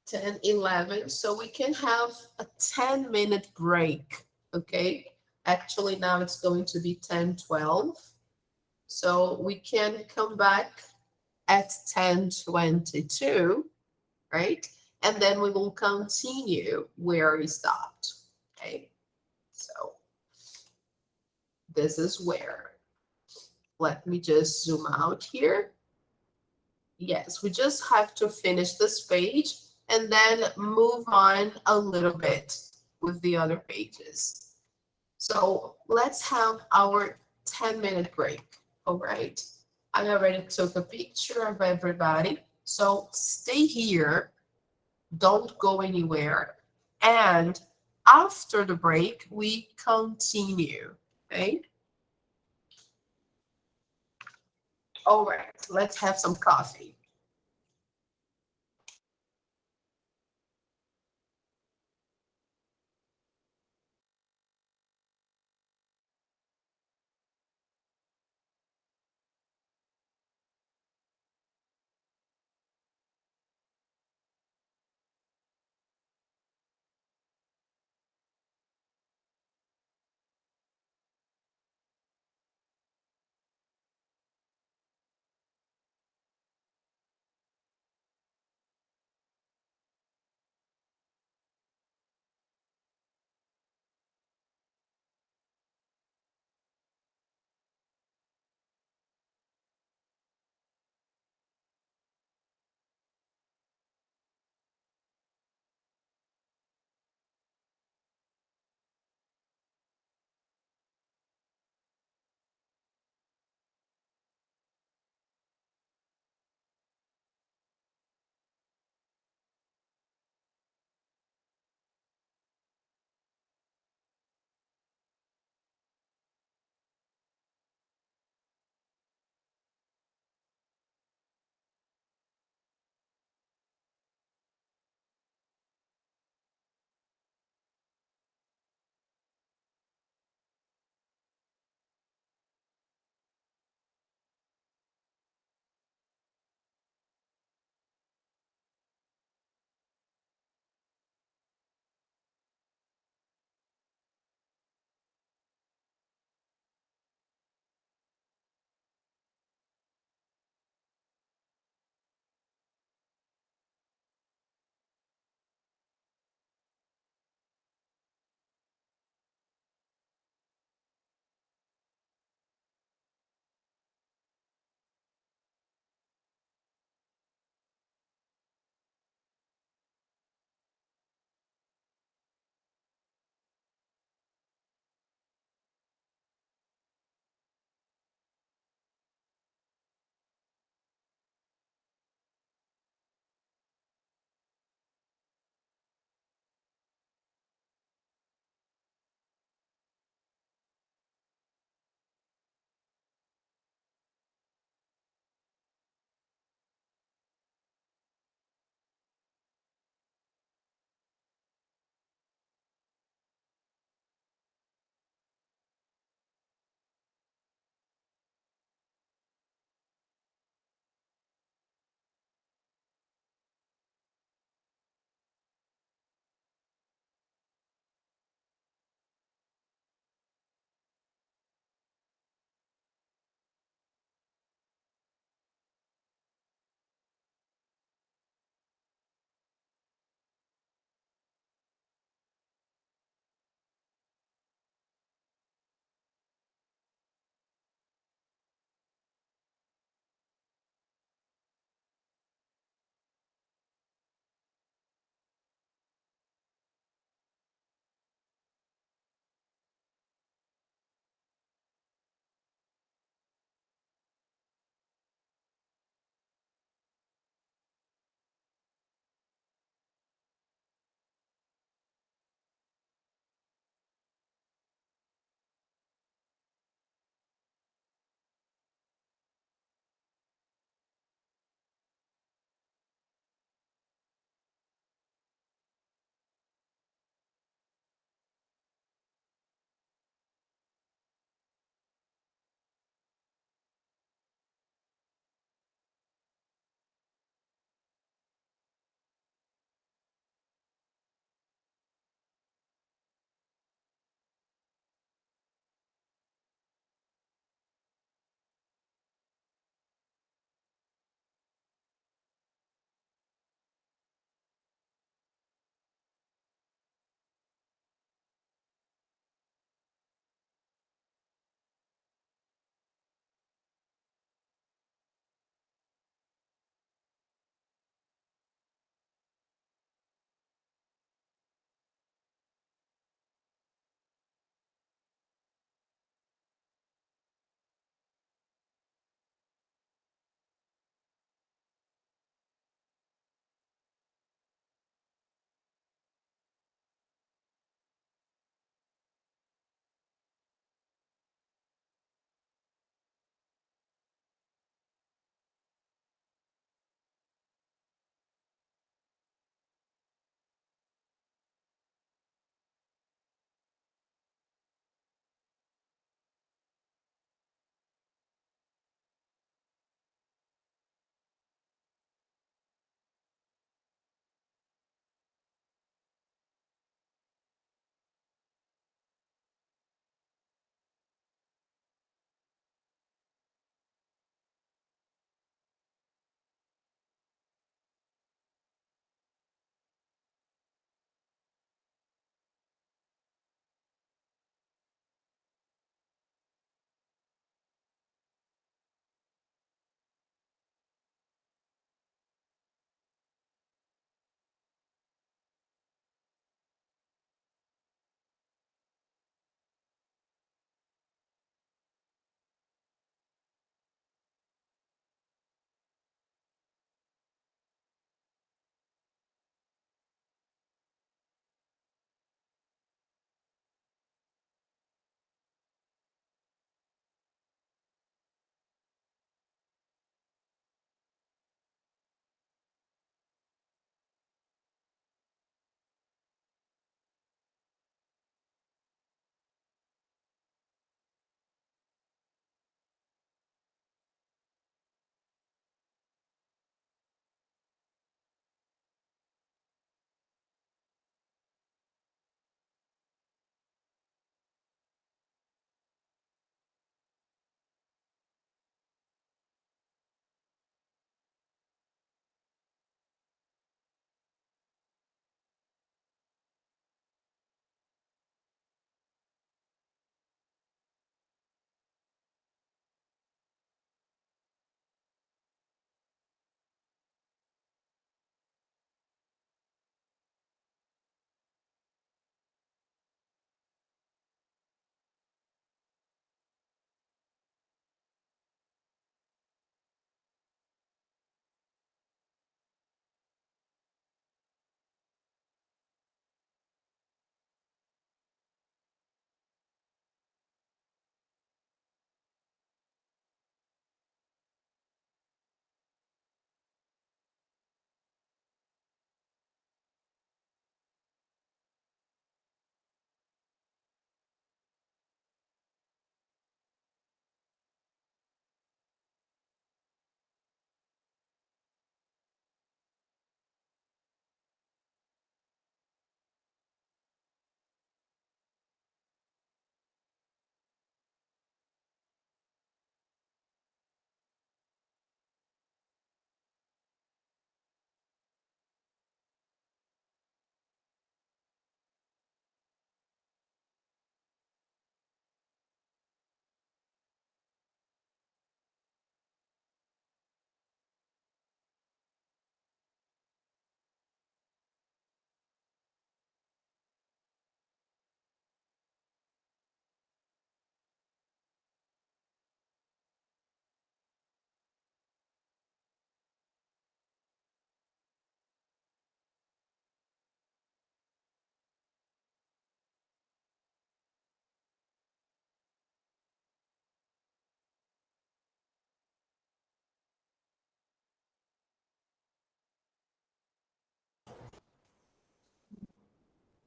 10:11. So we can have a 10-minute break. Okay. Actually, now it's going to be 10:12. So we can come back at 10:22, right? And then we will continue where we stopped. Okay. So this is where. Let me just zoom out here. Yes, we just have to finish this page and then move on a little bit with the other pages. So let's have our 10-minute break. All right. I already took a picture of everybody. So stay here. Don't go anywhere. And after the break, we continue. Okay. All right. Let's have some coffee.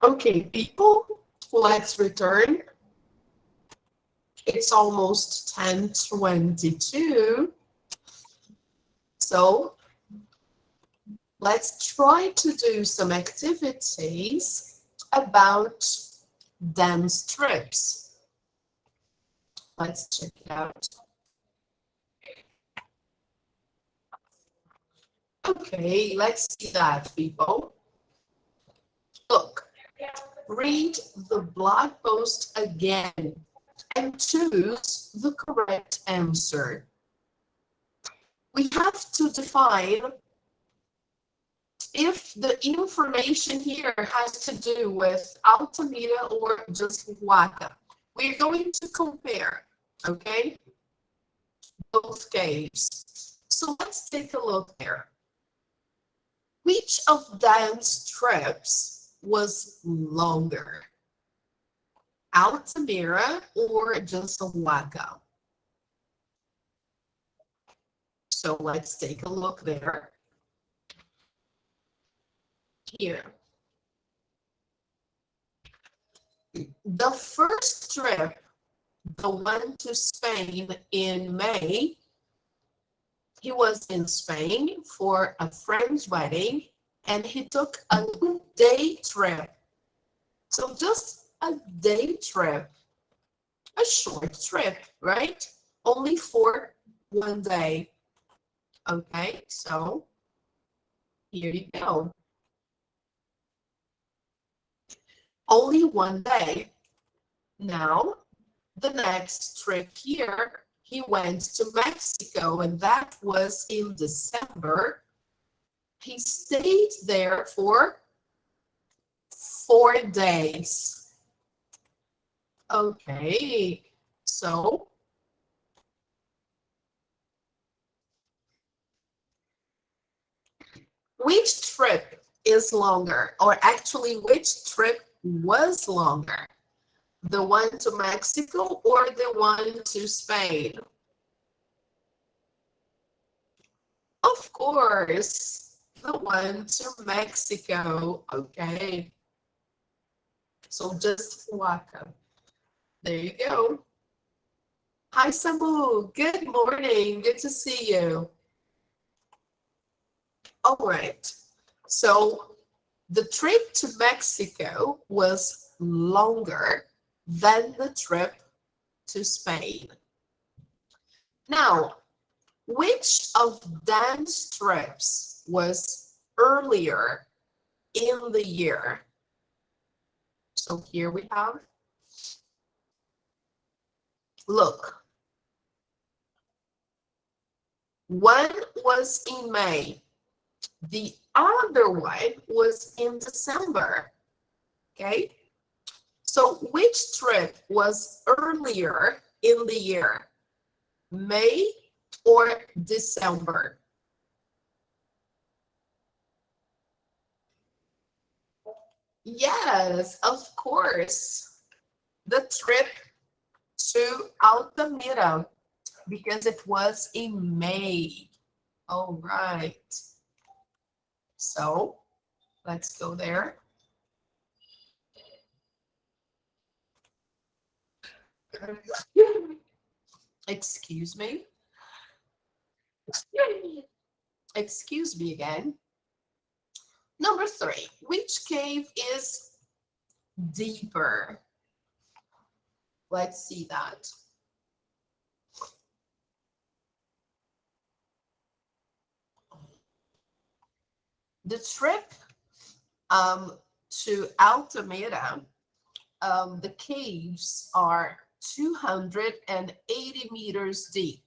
Okay, people, let's return. It's almost 10:22. So let's try to do some activities about dance trips. Let's check it out. Okay, let's see that, people. Look, read the blog post again and choose the correct answer. We have to define if the information here has to do with Altamira or just Huaca. We're going to compare, okay, both caves. So let's take a look there. Which of dance trips was longer? Altamira or just Huaca? So let's take a look there. Here. The first trip, the one to Spain in May, he was in Spain for a friend's wedding and he took a day trip. So just a day trip, a short trip, right? Only for one day. Okay, so here you go. Only one day. Now, the next trip here, he went to Mexico, and that was in December. He stayed there for 4 days. Okay, so which trip is longer, or actually which trip was longer? The one to Mexico or the one to Spain? Of course, the one to Mexico. Okay. So just Oaxaca. There you go. Hi, Samu. Good morning. Good to see you. All right. So the trip to Mexico was longer than the trip to Spain. Now, which of dance trips was earlier in the year? So here we have, look, one was in May, the other one was in December, okay? So which trip was earlier in the year, May or December? Yes, of course. The trip to Altamira, because it was in May. All right. So let's go there. Excuse me. Excuse me again. Number 3, which cave is deeper? Let's see that. The trip to Altamira, the caves are 280 meters deep.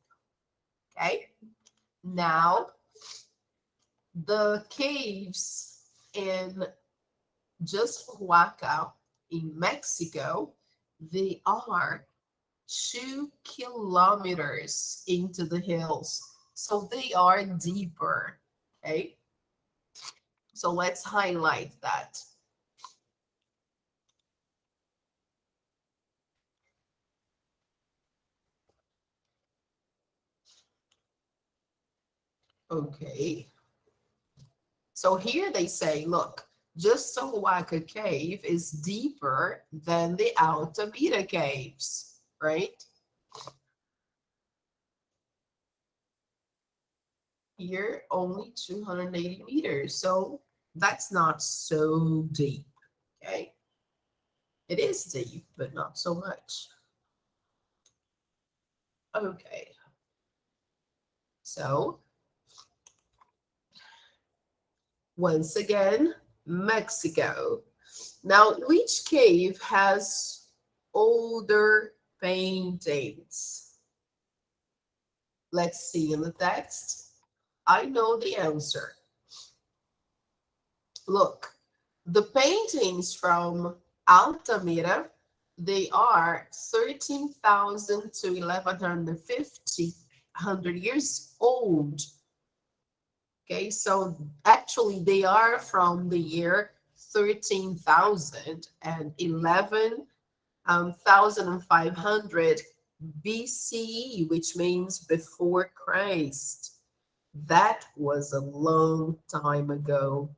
Okay. Now, the caves in just Oaxaca in Mexico, they are 2 kilometers into the hills. So they are deeper. Okay. So let's highlight that. Okay. So here they say, look, Just Waka Cave is deeper than the Altamira caves, right? Here, only 280 meters, so that's not so deep, okay? It is deep, but not so much. Okay, so once again, Mexico. Now, which cave has older paintings? Let's see in the text. I know the answer. Look, the paintings from Altamira, they are 13,000 to 1150 years old. Okay, so actually they are from the year 13,000 and 11,500 BCE, which means before Christ. That was a long time ago.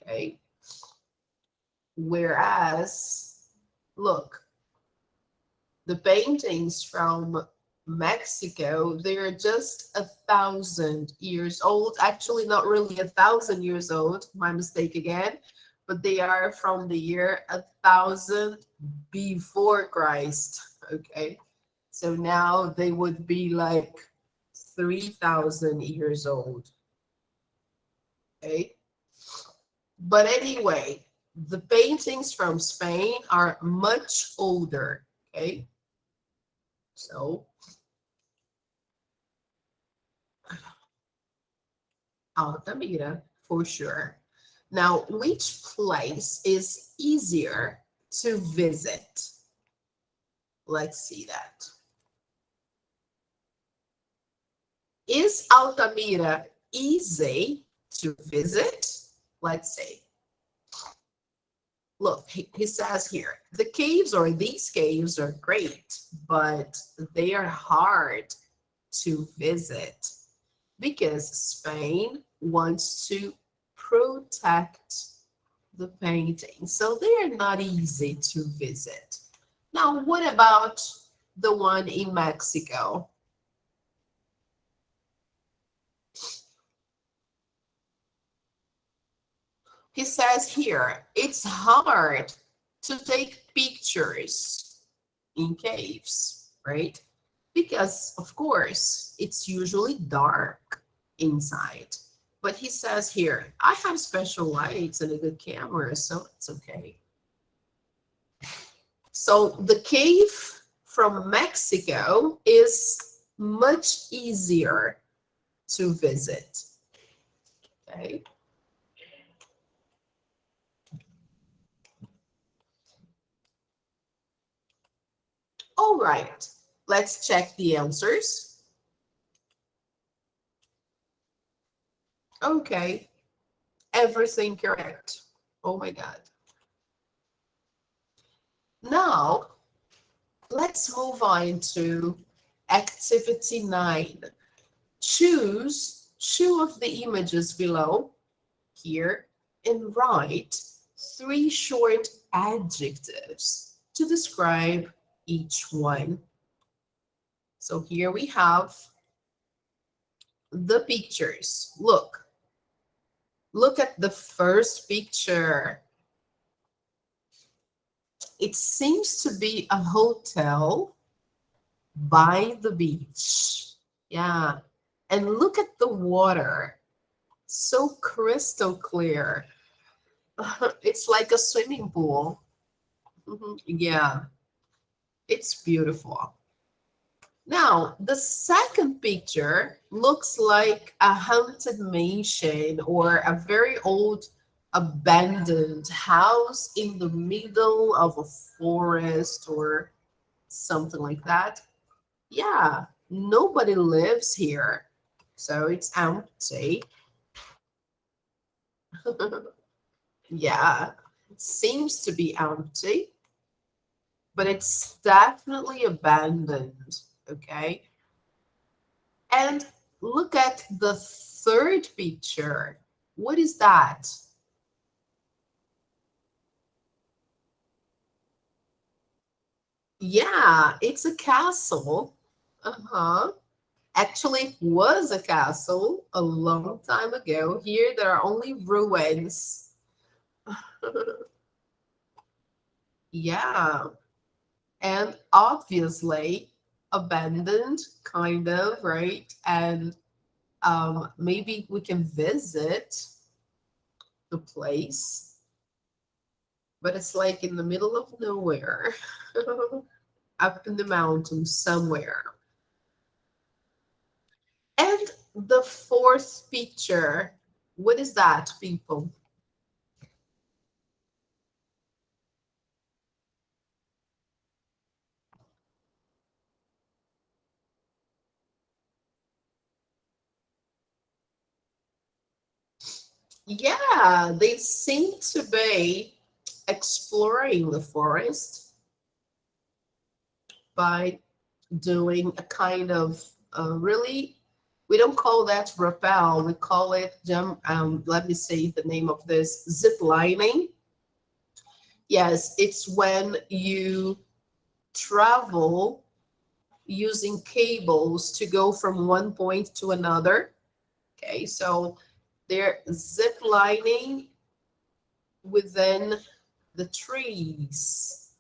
Okay. Whereas, look, the paintings from Mexico, they're just 1,000 years old. Actually, not really 1,000 years old. My mistake again. But they are from the year 1,000 before Christ. Okay. So now they would be like 3,000 years old. Okay. But anyway, the paintings from Spain are much older. Okay. So Altamira for sure. Now, which place is easier to visit? Let's see that. Is Altamira easy to visit? Let's see. Look, he says here, the caves or these caves are great, but they are hard to visit because Spain wants to protect the painting. So they are not easy to visit. Now, what about the one in Mexico? He says here, it's hard to take pictures in caves, right? Because, of course, it's usually dark inside. But he says here, I have special lights and a good camera, so it's okay. So the cave from Mexico is much easier to visit. Okay. All right, let's check the answers. Okay, everything correct. Oh my God. Now, let's move on to activity 9. Choose two of the images below here and write 3 short adjectives to describe each one. So here we have the pictures. Look at the first picture. It seems to be a hotel by the beach. Yeah. And look at the water. So crystal clear. It's like a swimming pool. Yeah. It's beautiful. Now, the second picture looks like a haunted mansion or a very old abandoned house in the middle of a forest or something like that. Yeah, nobody lives here, so it's empty. Yeah, seems to be empty, but it's definitely abandoned, okay? And look at the third picture. What is that? Yeah, it's a castle. Uh-huh. Actually, it was a castle a long time ago. Here, there are only ruins. Yeah, and obviously abandoned, kind of, right? And maybe we can visit the place, but it's like in the middle of nowhere, up in the mountains somewhere. And the fourth picture, what is that, people? Yeah, they seem to be exploring the forest by doing a kind of really, we don't call that rappel, we call it jump, let me say the name of this, zip lining. Yes, it's when you travel using cables to go from one point to another. Okay, so they're zip lining within the trees.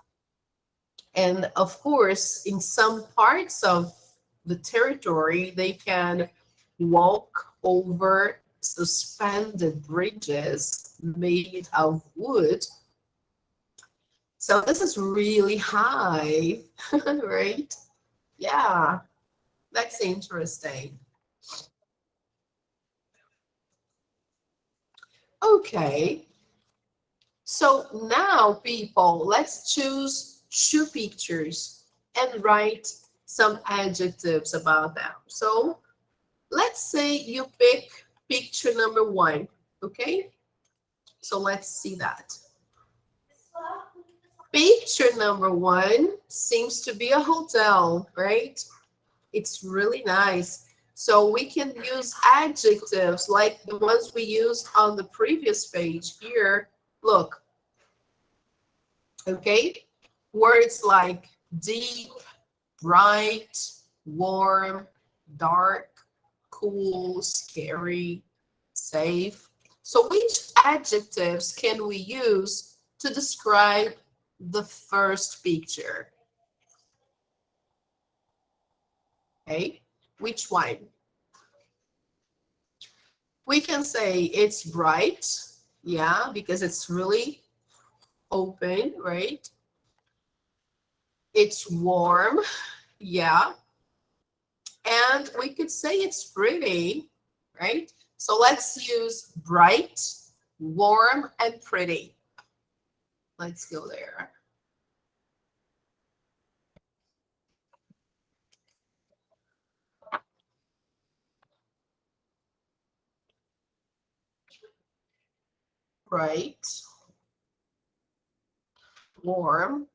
And of course, in some parts of the territory, they can walk over suspended bridges made of wood. So this is really high, right? Yeah, that's interesting. Okay, so now people, let's choose two pictures and write some adjectives about them. So let's say you pick picture number one, okay? So let's see that. Picture number one seems to be a hotel, right? It's really nice. So we can use adjectives like the ones we used on the previous page here. Look, okay? Words like deep, bright, warm, dark, cool, scary, safe. So which adjectives can we use to describe the first picture? Okay, which one? We can say it's bright, yeah, because it's really open, right? It's warm, yeah. And we could say it's pretty, right? So let's use bright, warm, and pretty. Let's go there. Bright, warm,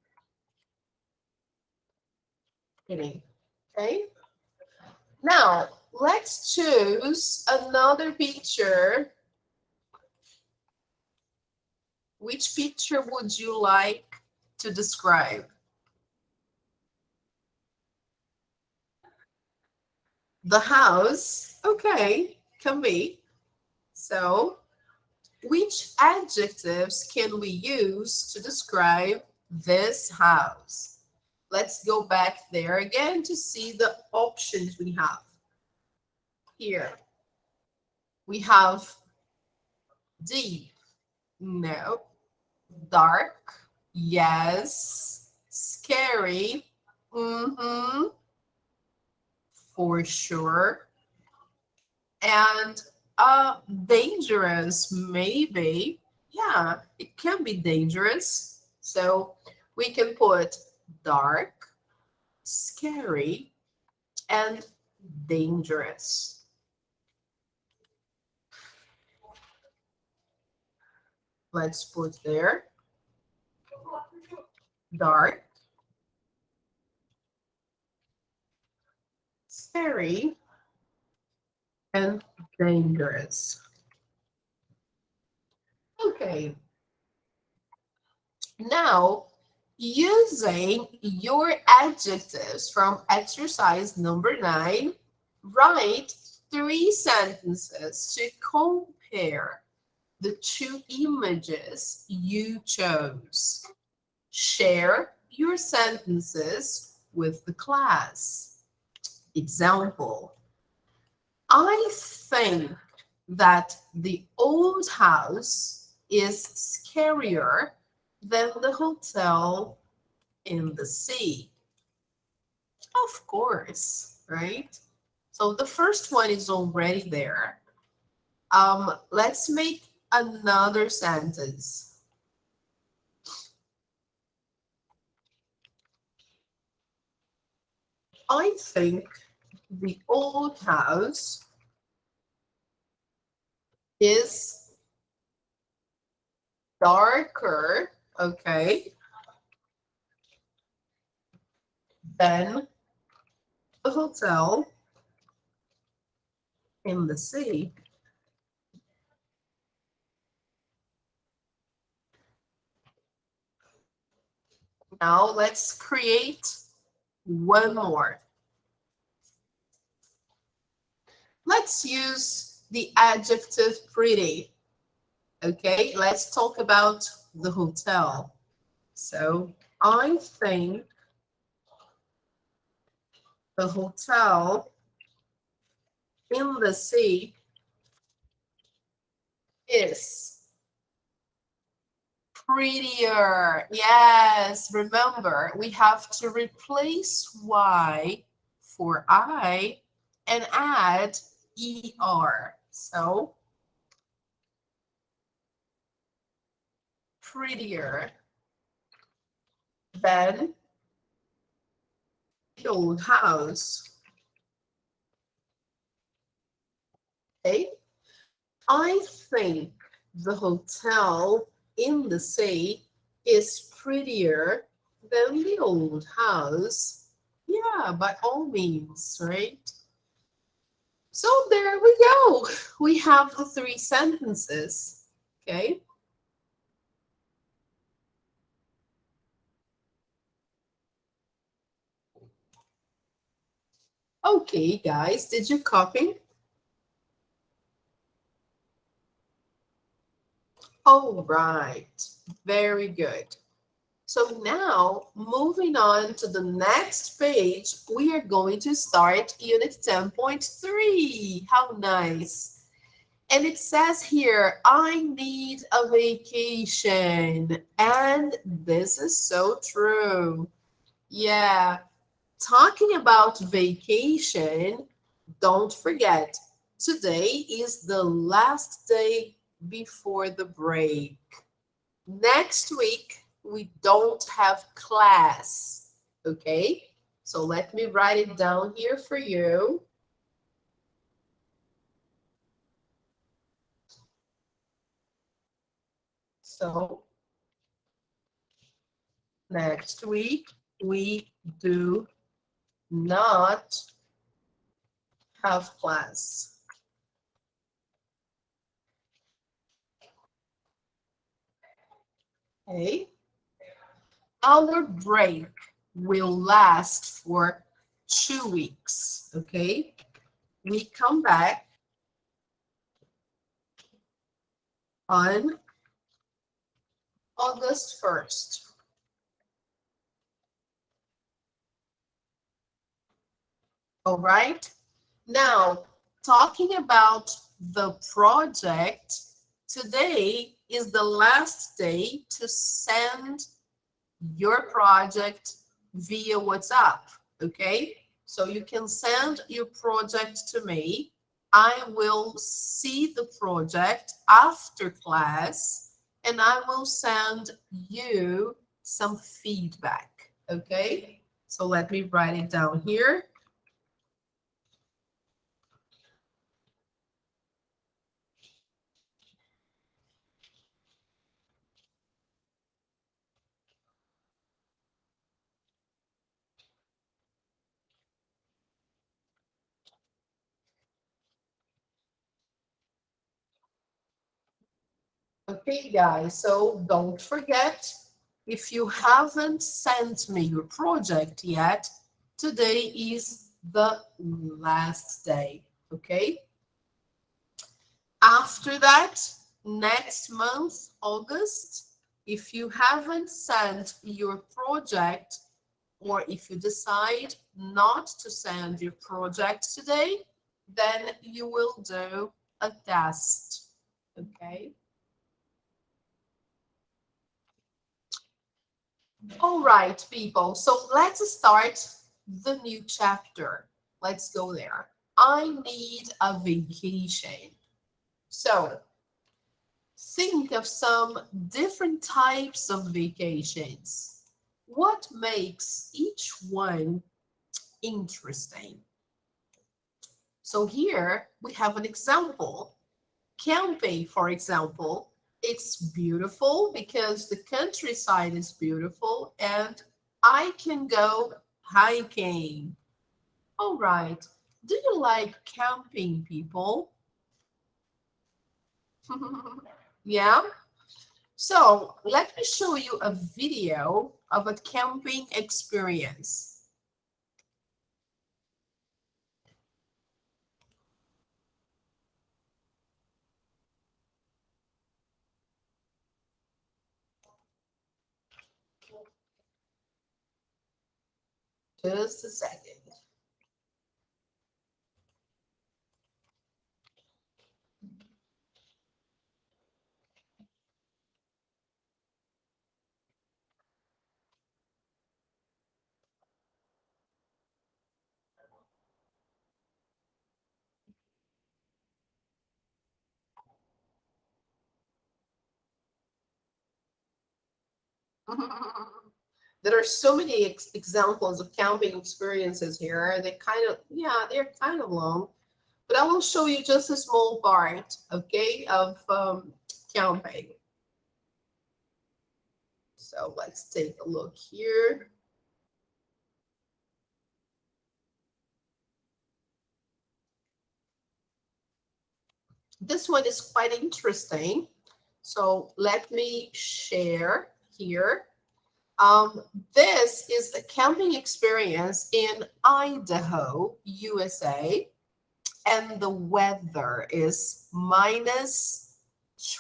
pretty. Okay. Now, let's choose another picture. Which picture would you like to describe? The house. Okay, can be. So, which adjectives can we use to describe this house? Let's go back there again to see the options we have. Here, we have deep, no. Dark, yes. Scary, mm-hmm, for sure. And dangerous, maybe. Yeah, it can be dangerous. So we can put dark, scary, and dangerous. Let's put there dark, scary, and dangerous. Okay, now Using your adjectives from exercise number 9, write 3 sentences to compare the 2 images you chose. Share your sentences with the class. Example: I think that the old house is scarier than the hotel in the sea. Of course, right? So the first one is already there. Let's make another sentence. I think the old house is darker, okay, than the hotel in the sea. Now let's create one more. Let's use the adjective pretty. Okay, let's talk about the hotel. So I think the hotel in the sea is prettier. Yes, remember, we have to replace Y for I and add ER. So, prettier than the old house. Okay, I think the hotel in the sea is prettier than the old house. Yeah, by all means, right? So there we go. We have the 3 sentences. Okay. Okay, guys, did you copy? All right, very good. So now, moving on to the next page, we are going to start Unit 10.3. How nice. And it says here, I need a vacation. And this is so true. Yeah, talking about vacation, don't forget, today is the last day before the break. Next week, we don't have class, okay? So let me write it down here for you. So next week, we do not have class. Okay? Our break will last for 2 weeks, okay? We come back on August 1st. All right? Now, talking about the project, today is the last day to send your project via WhatsApp, okay? So you can send your project to me. I will see the project after class and I will send you some feedback, okay? So let me write it down here. Okay, guys, so don't forget If you haven't sent me your project yet, today is the last day, okay? After that, next month, August, if you haven't sent your project, or if you decide not to send your project today, then you will do a test, okay? All right, people, so let's start the new chapter. Let's go there. I need a vacation. So think of some different types of vacations. What makes each one interesting? So here we have an example. Camping, for example, it's beautiful because the countryside is beautiful and I can go hiking. All right. Do you like camping, people? Yeah? So let me show you a video of a camping experience. Just a second. There are so many examples of camping experiences here. They kind of, yeah, they're kind of long, but I will show you just a small part, okay, of camping. So let's take a look here. This one is quite interesting. So let me share here. This is a camping experience in Idaho, USA, and the weather is minus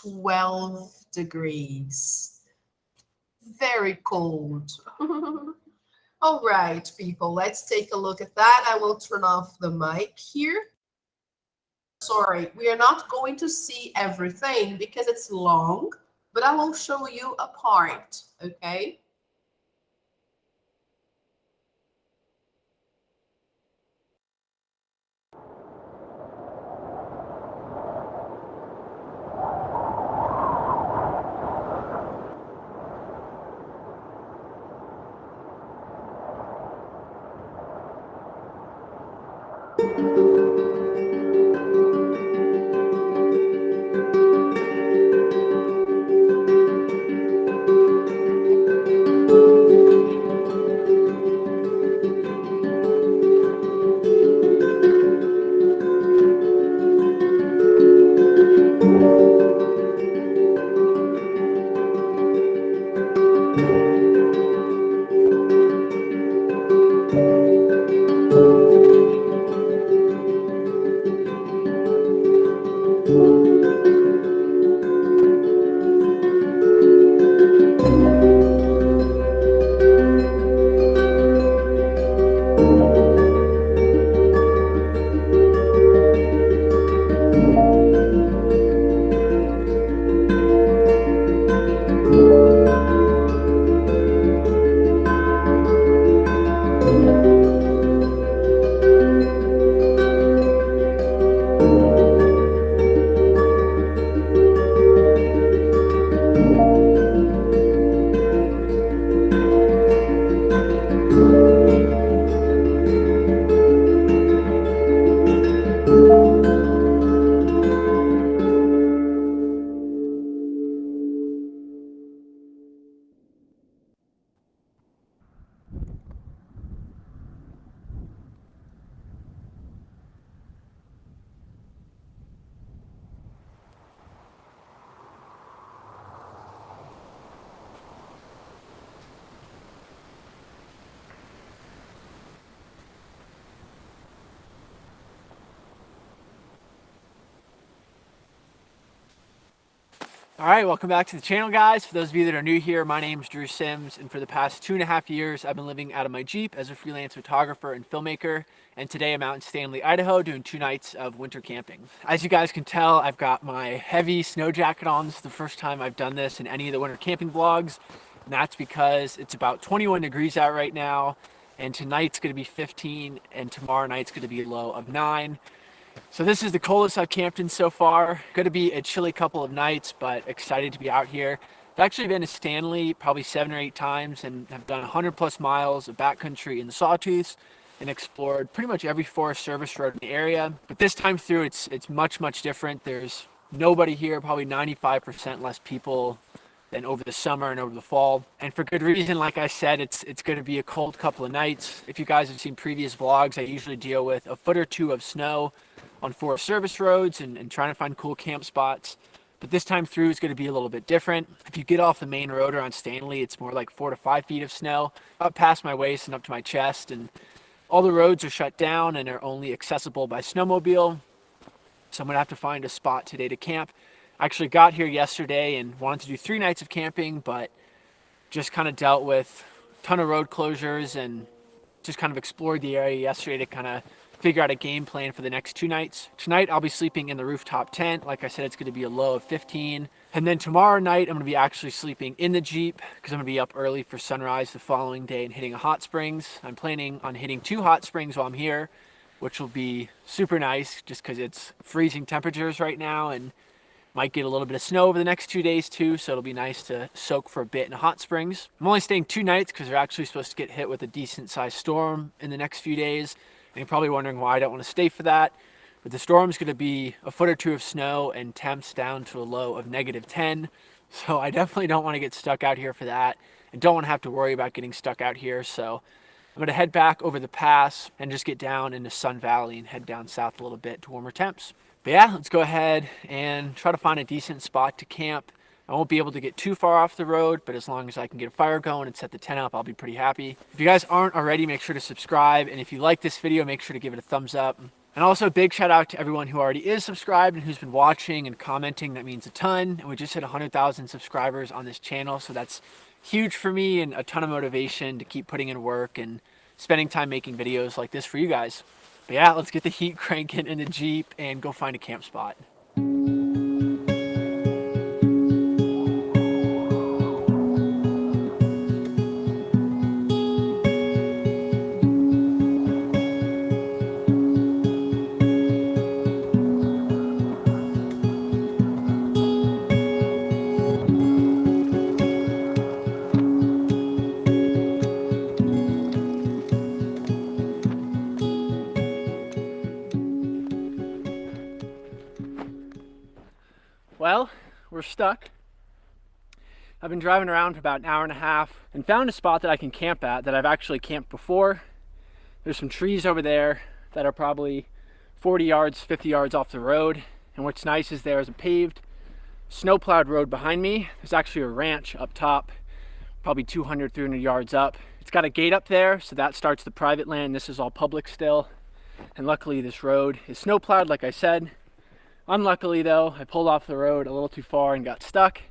12 degrees. Very cold. All right, people, let's take a look at that. I will turn off the mic here. Sorry, we are not going to see everything because it's long, but I will show you a part, okay? All right, welcome back to the channel, guys. For those of you that are new here, my name is Drew Sims, and for the past 2.5 years, I've been living out of my Jeep as a freelance photographer and filmmaker. And today I'm out in Stanley, Idaho, doing 2 nights of winter camping. As you guys can tell, I've got my heavy snow jacket on. This is the first time I've done this in any of the winter camping vlogs. And that's because it's about 21 degrees out right now, and tonight's gonna be 15, and tomorrow night's gonna be a low of 9. So this is the coldest I've camped in so far. Going to be a chilly couple of nights, but excited to be out here. I've actually been to Stanley probably 7 or 8 times and have done 100+ miles of backcountry in the Sawtooths and explored pretty much every Forest Service road in the area. But this time through, it's much different. There's nobody here, probably 95% less people than over the summer and over the fall, and for good reason. Like I said, it's going to be a cold couple of nights. If you guys have seen previous vlogs, I usually deal with a foot or two of snow on Forest Service roads and trying to find cool camp spots. But this time through is going to be a little bit different. If you get off the main road around Stanley, it's more like 4 to 5 feet of snow up past my waist and up to my chest, and all the roads are shut down and are only accessible by snowmobile. So I'm gonna have to find a spot today to camp. I actually got here yesterday and wanted to do 3 nights of camping, but just kind of dealt with a ton of road closures and just kind of explored the area yesterday to kind of figure out a game plan for the next 2 nights. Tonight I'll be sleeping in the rooftop tent. Like I said, it's going to be a low of 15. And then tomorrow night I'm going to be actually sleeping in the Jeep because I'm going to be up early for sunrise the following day and hitting a hot springs. I'm planning on hitting 2 hot springs while I'm here, which will be super nice just because it's freezing temperatures right now and might get a little bit of snow over the next 2 days too, so it'll be nice to soak for a bit in hot springs. I'm only staying 2 nights because they're actually supposed to get hit with a decent sized storm in the next few days. And you're probably wondering why I don't want to stay for that. But the storm's going to be a foot or 2 of snow and temps down to a low of -10. So I definitely don't want to get stuck out here for that and don't want to have to worry about getting stuck out here. So I'm going to head back over the pass and just get down into Sun Valley and head down south a little bit to warmer temps. But yeah, let's go ahead and try to find a decent spot to camp. I won't be able to get too far off the road, but as long as I can get a fire going and set the tent up, I'll be pretty happy. If you guys aren't already, make sure to subscribe. And if you like this video, make sure to give it a thumbs up. And also a big shout out to everyone who already is subscribed and who's been watching and commenting. That means a ton. And we just hit 100,000 subscribers on this channel. So that's huge for me and a ton of motivation to keep putting in work and spending time making videos like this for you guys. But yeah, let's get the heat cranking in the Jeep and go find a camp spot. Well, we're stuck. I've been driving around for about an hour and a half and found a spot that I can camp at that I've actually camped before. There's some trees over there that are probably 40 yards, 50 yards off the road. And what's nice is there's a paved, snow-plowed road behind me. There's actually a ranch up top, probably 200, 300 yards up. It's got a gate up there, so that starts the private land. This is all public still. And luckily this road is snow-plowed, like I said. Unluckily though, I pulled off the road a little too far and got stuck.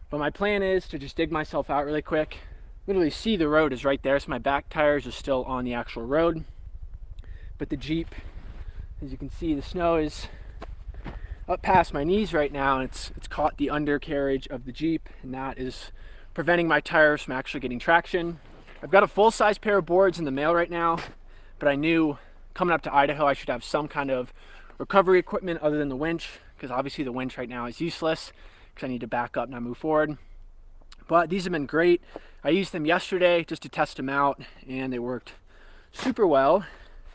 But my plan is to just dig myself out really quick. Literally see the road is right there, so my back tires are still on the actual road. But the Jeep, as you can see, the snow is up past my knees right now, and it's caught the undercarriage of the Jeep, and that is preventing my tires from actually getting traction. I've got a full-size pair of boards in the mail right now, but I knew coming up to Idaho I should have some kind of recovery equipment other than the winch, because obviously the winch right now is useless because I need to back up and not move forward. But these have been great. I used them yesterday just to test them out, and they worked super well.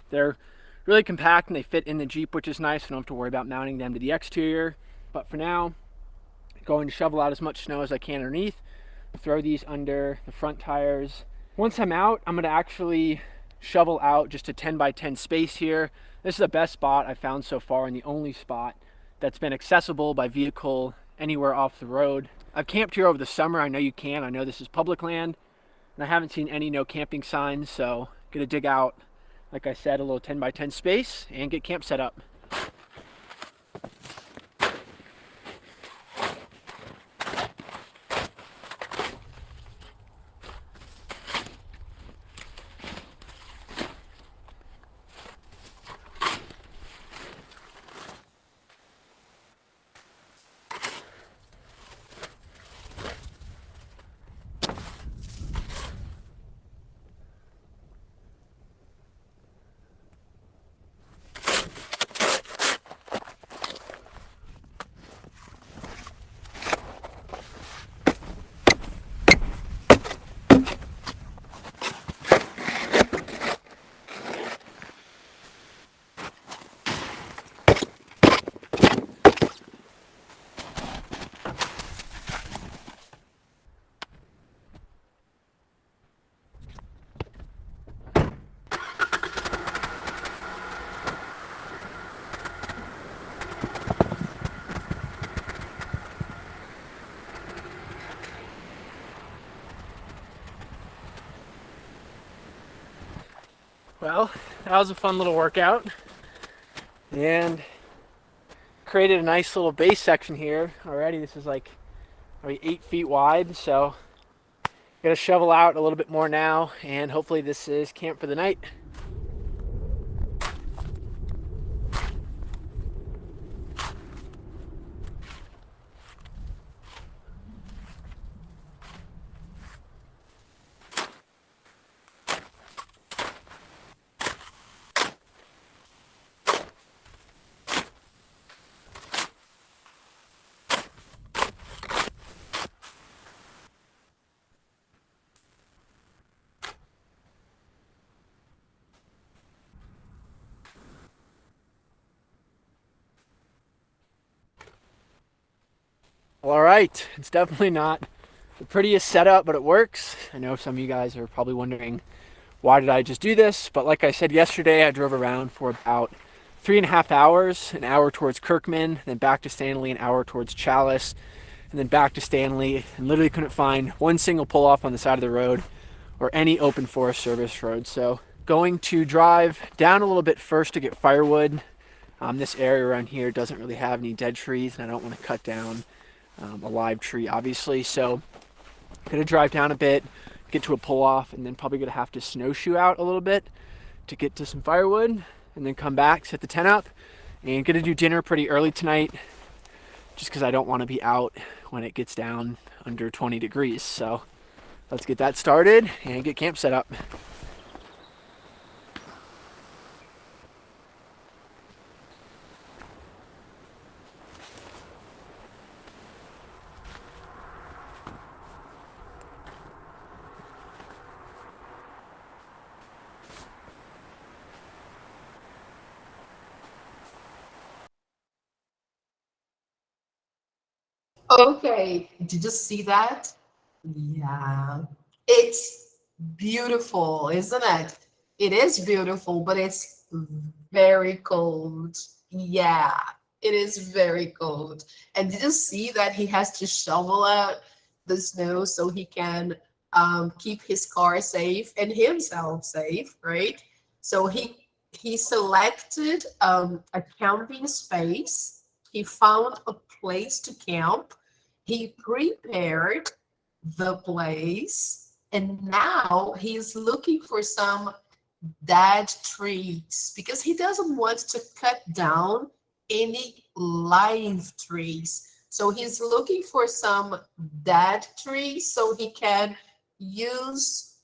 They're really compact and they fit in the Jeep, which is nice. I don't have to worry about mounting them to the exterior. But for now, I'm going to shovel out as much snow as I can underneath, throw these under the front tires. Once I'm out, I'm going to actually shovel out just a 10 by 10 space here. This is the best spot I've found so far and the only spot that's been accessible by vehicle anywhere off the road. I've camped here over the summer. I know you can. I know this is public land, and I haven't seen any no camping signs, so I'm gonna dig out, like I said, a little 10 by 10 space and get camp set up. Well, that was a fun little workout, and created a nice little base section here already. This is like maybe 8 feet wide, so gonna shovel out a little bit more now, and hopefully this is camp for the night. Well, all right, it's definitely not the prettiest setup, but it works. I know some of you guys are probably wondering, why did I just do this? But like I said yesterday, I drove around for about 3.5 hours, an hour towards Kirkman, then back to Stanley, an hour towards Chalice, and then back to Stanley, and literally couldn't find one single pull off on the side of the road or any open Forest Service road. So going to drive down a little bit first to get firewood. This area around here doesn't really have any dead trees, and I don't want to cut down a live tree, obviously. So I'm gonna drive down a bit, get to a pull off, and then probably gonna have to snowshoe out a little bit to get to some firewood, and then come back, set the tent up, and gonna do dinner pretty early tonight, just because I don't want to be out when it gets down under 20 degrees. So let's get that started and get camp set up. Okay, did you see that? Yeah, it's beautiful, isn't it? It is beautiful, but it's very cold. Yeah, it is very cold. And did you see that he has to shovel out the snow so he can keep his car safe and himself safe, right? So he selected a camping space. He found a place to camp. He prepared the place, and now he's looking for some dead trees because he doesn't want to cut down any live trees. So he's looking for some dead trees so he can use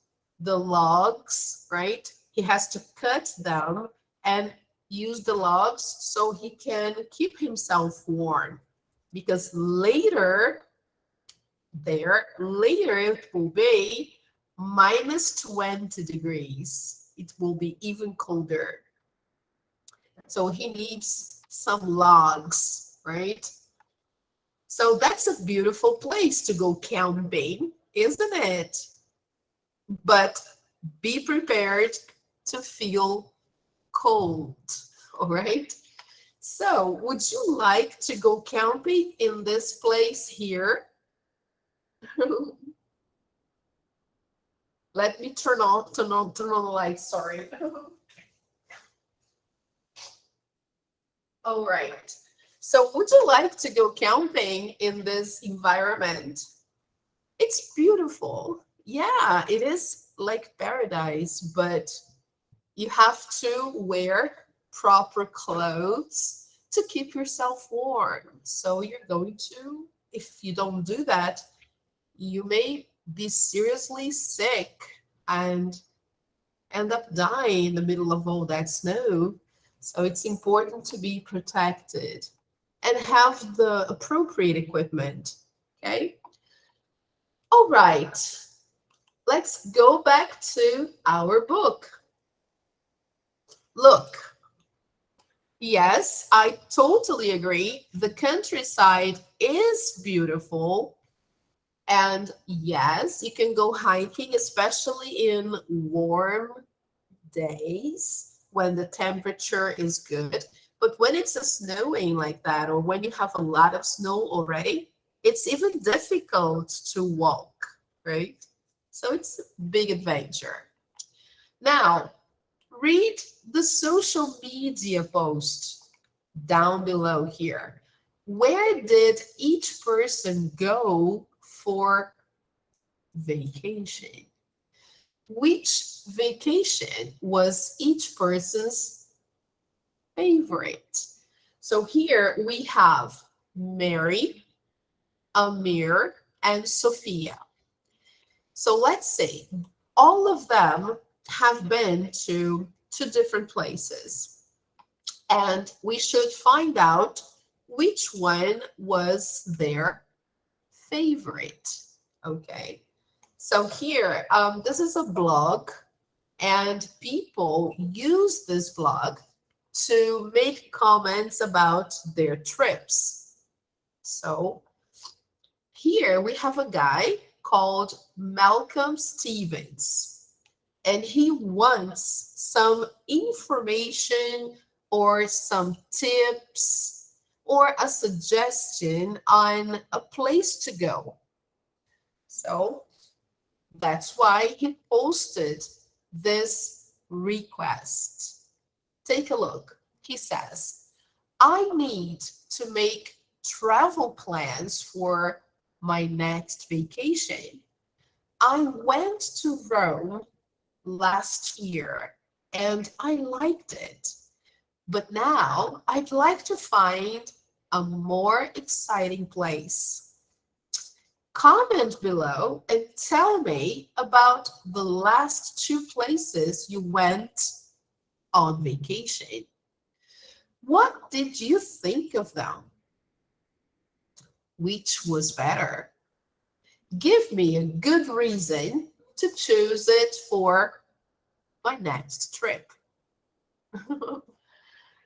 the logs, right? He has to cut them and use the logs so he can keep himself warm, because later it will be minus 20 degrees. It will be even colder. So he needs some logs, right? So that's a beautiful place to go camping, isn't it? But be prepared to feel cold, all right? So would you like to go camping in this place here? Let me turn on the light, sorry. All right. So would you like to go camping in this environment? It's beautiful. Yeah, it is like paradise, but you have to wear proper clothes to keep yourself warm. So you're going to, if you don't do that, you may be seriously sick and end up dying in the middle of all that snow. So it's important to be protected and have the appropriate equipment. Okay. All right. Let's go back to our book. Look. Yes, I totally agree. The countryside is beautiful. And yes, you can go hiking, especially in warm days when the temperature is good. But when it's snowing like that, or when you have a lot of snow already, it's even difficult to walk, right? So it's a big adventure. Now, Read the social media post down below here. Where did each person go for vacation? Which vacation was each person's favorite? So here we have Mary, Amir, and Sophia. So let's see, all of them have been to different places. And we should find out which one was their favorite. Okay. So here, this is a blog, and people use this blog to make comments about their trips. So here we have a guy called Malcolm Stevens, and he wants some information or some tips or a suggestion on a place to go. So that's why he posted this request. Take a look. He says, I need to make travel plans for my next vacation. I went to Rome last year and I liked it. But now I'd like to find a more exciting place. Comment below and tell me about the last 2 places you went on vacation. What did you think of them? Which was better? Give me a good reason to choose it for my next trip.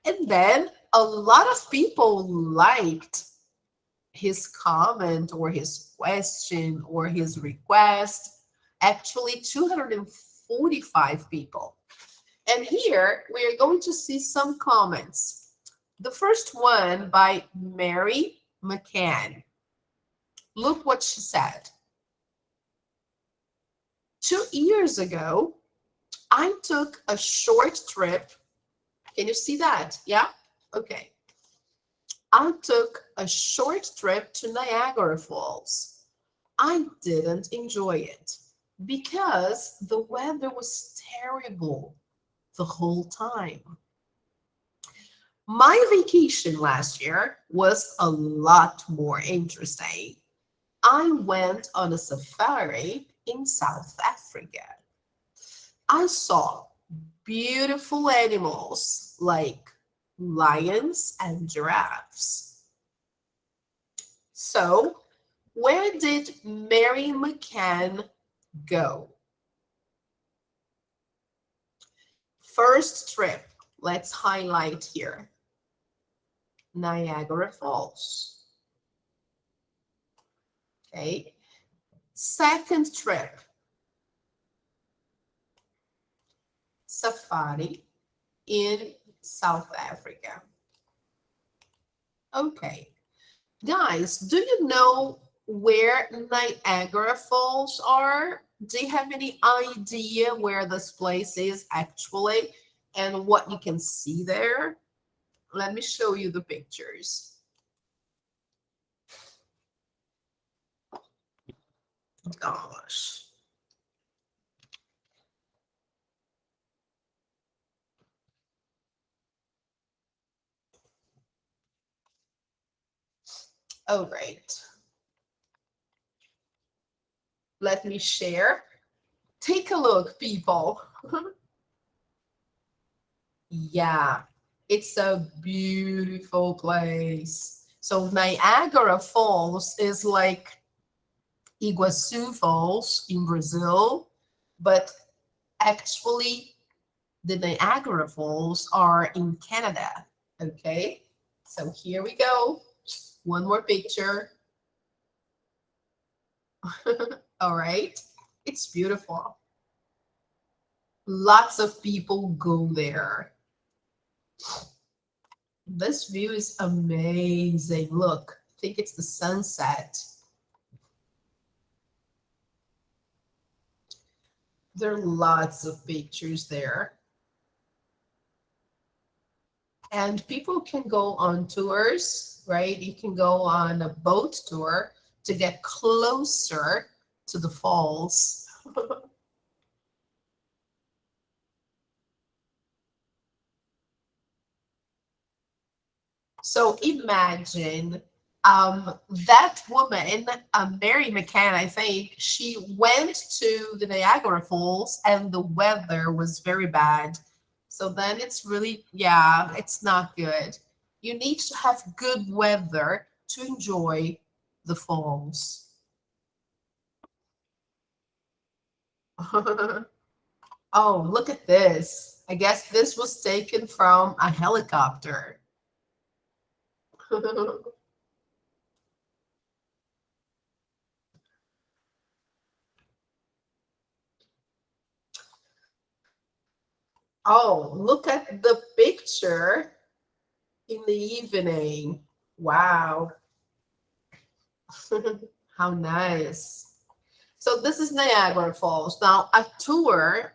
And then a lot of people liked his comment or his question or his request. Actually, 245 people. And here we are going to see some comments. The first one by Mary McCann. Look what she said. 2 years ago, I took a short trip. Can you see that? Yeah? Okay. I took a short trip to Niagara Falls. I didn't enjoy it because the weather was terrible the whole time. My vacation last year was a lot more interesting. I went on a safari in South Africa. I saw beautiful animals like lions and giraffes. So, where did Mary McCann go? First trip, let's highlight here. Niagara Falls. Okay. Second trip, safari in South Africa. Okay. Guys, do you know where Niagara Falls are? Do you have any idea where this place is actually and what you can see there? Let me show you the pictures. Gosh. Oh, great. Let me share. Take a look, people. Yeah, it's a beautiful place. So Niagara Falls is like Iguaçu Falls in Brazil, but actually the Niagara Falls are in Canada. Okay, so here we go. One more picture. All right, it's beautiful. Lots of people go there. This view is amazing. Look, I think it's the sunset. There are lots of pictures there. And people can go on tours, right? You can go on a boat tour to get closer to the falls. So imagine that woman, Mary McCann, I think, she went to the Niagara Falls and the weather was very bad. So then it's really, yeah, it's not good. You need to have good weather to enjoy the falls. Oh, look at this. I guess this was taken from a helicopter. Oh, look at the picture in the evening. Wow. How nice. So this is Niagara Falls. Now, a tour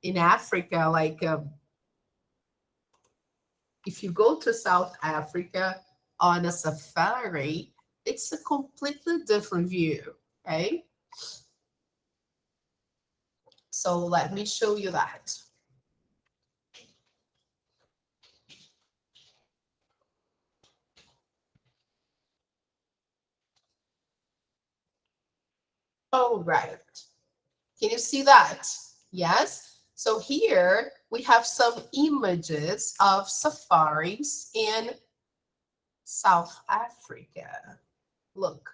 in Africa, like if you go to South Africa on a safari, it's a completely different view, okay? So let me show you that. All right. Can you see that? Yes. So here we have some images of safaris in South Africa. Look,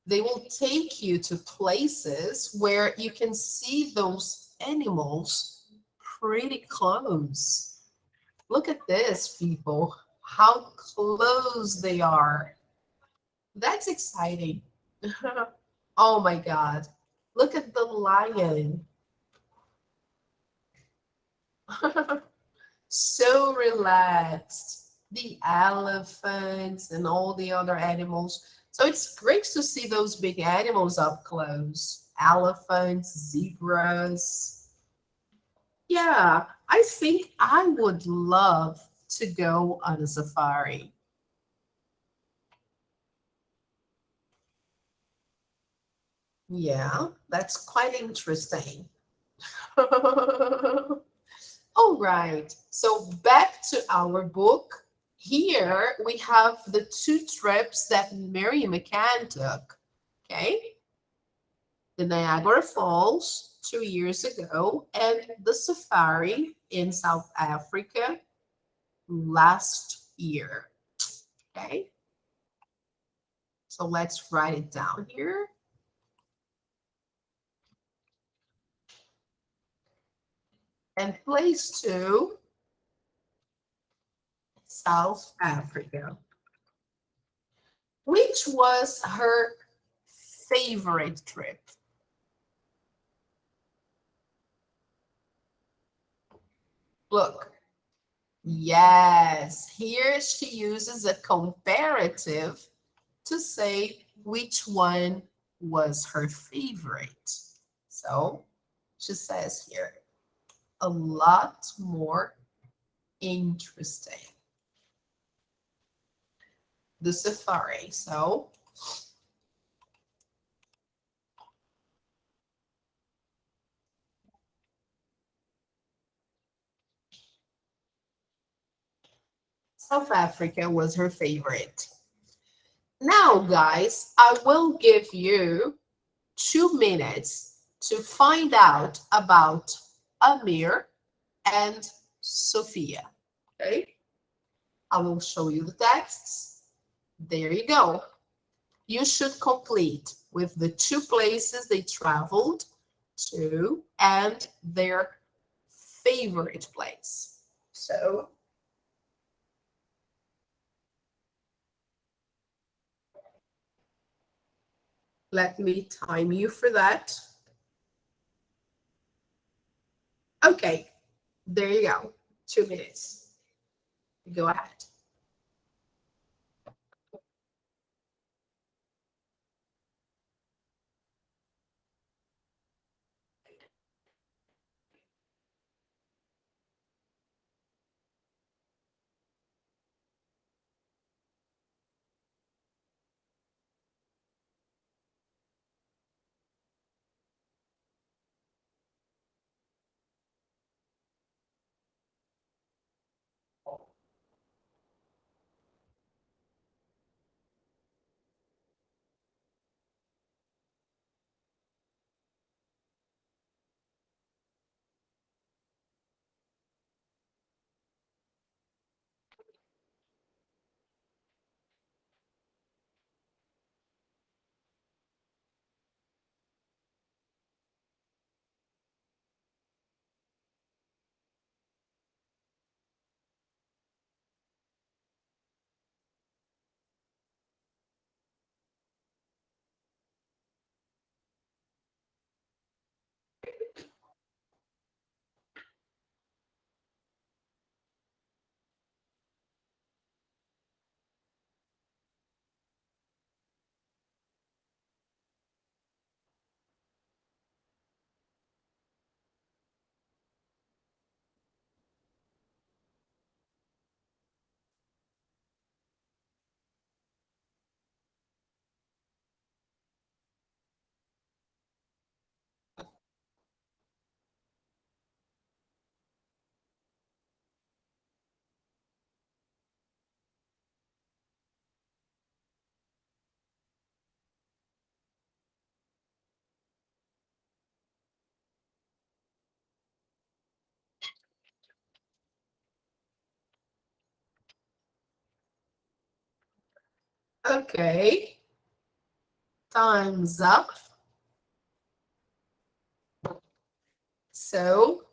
they will take you to places where you can see those animals pretty close. Look at this, people, how close they are. That's exciting. Oh my God. Look at the lion. So relaxed. The elephants and all the other animals. So it's great to see those big animals up close. Elephants, zebras. Yeah, I think I would love to go on a safari. Yeah, that's quite interesting. All right, so back to our book. Here we have the two trips that Mary McCann took. Okay, the Niagara Falls 2 years ago and the safari in South Africa last year. Okay, so let's write it down here. And place two, South Africa. Which was her favorite trip? Look, yes, here she uses a comparative to say which one was her favorite. So she says here, a lot more interesting. The safari. So South Africa was her favorite. Now, guys, I will give you 2 minutes to find out about Amir and Sophia. Okay, I will show you the texts. There you go. You should complete with the 2 places they traveled to and their favorite place. So let me time you for that. Okay, there you go. 2 minutes. Go ahead. Okay. Time's up. So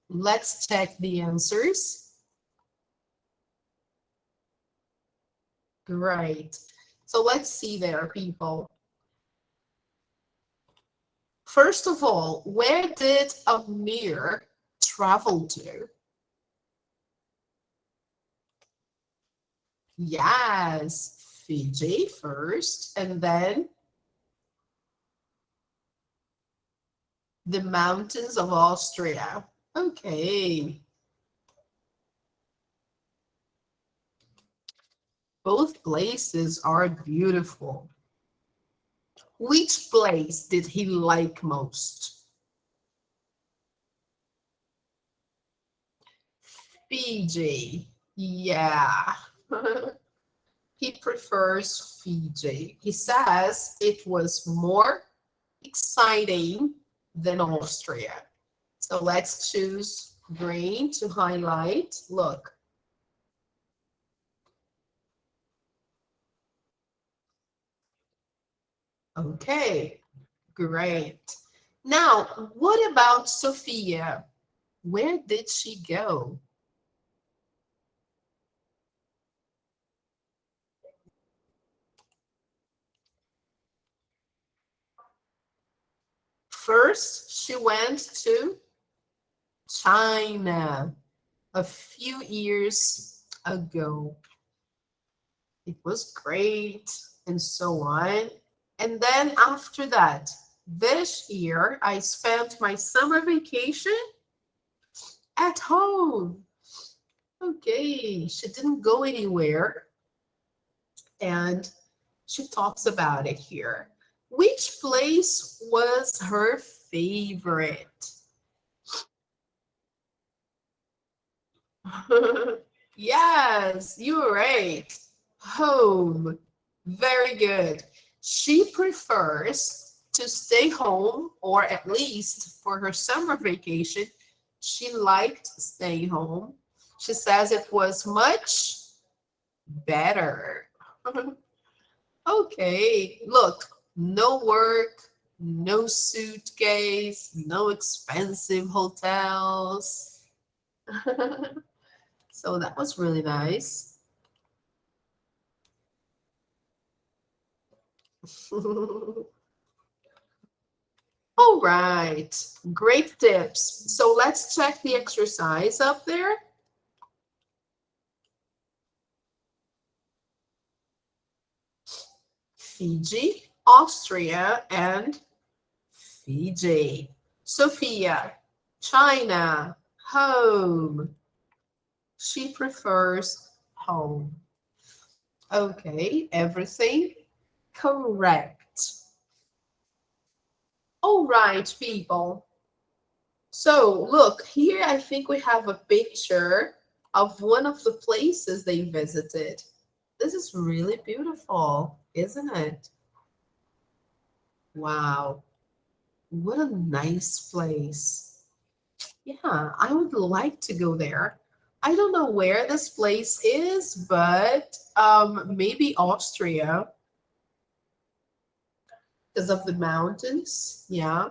let's check the answers. Great. So let's see there, people. First of all, where did Amir travel to? Yes, Fiji first, and then the mountains of Austria. Okay. Both places are beautiful. Which place did he like most? Fiji. Yeah. He prefers Fiji. He says it was more exciting than Austria. So let's choose green to highlight. Look. Okay, great. Now, what about Sophia? Where did she go? First, she went to China a few years ago. It was great and so on. And then after that, this year, I spent my summer vacation at home. Okay, she didn't go anywhere. And she talks about it here. Which place was her favorite? Yes, you're right. Home. Very good. She prefers to stay home, or at least for her summer vacation, she liked staying home. She says it was much better. Okay, look, no work, no suitcase, no expensive hotels. So that was really nice. All right, great tips. So let's check the exercise up there. Fiji, Austria, and Fiji. Sophia, China, home. She prefers home. Okay, everything correct. All right, people. So look, here I think we have a picture of one of the places they visited. This is really beautiful, isn't it? Wow, what a nice place. Yeah, I would like to go there. I don't know where this place is, but maybe Austria because of the mountains. Yeah.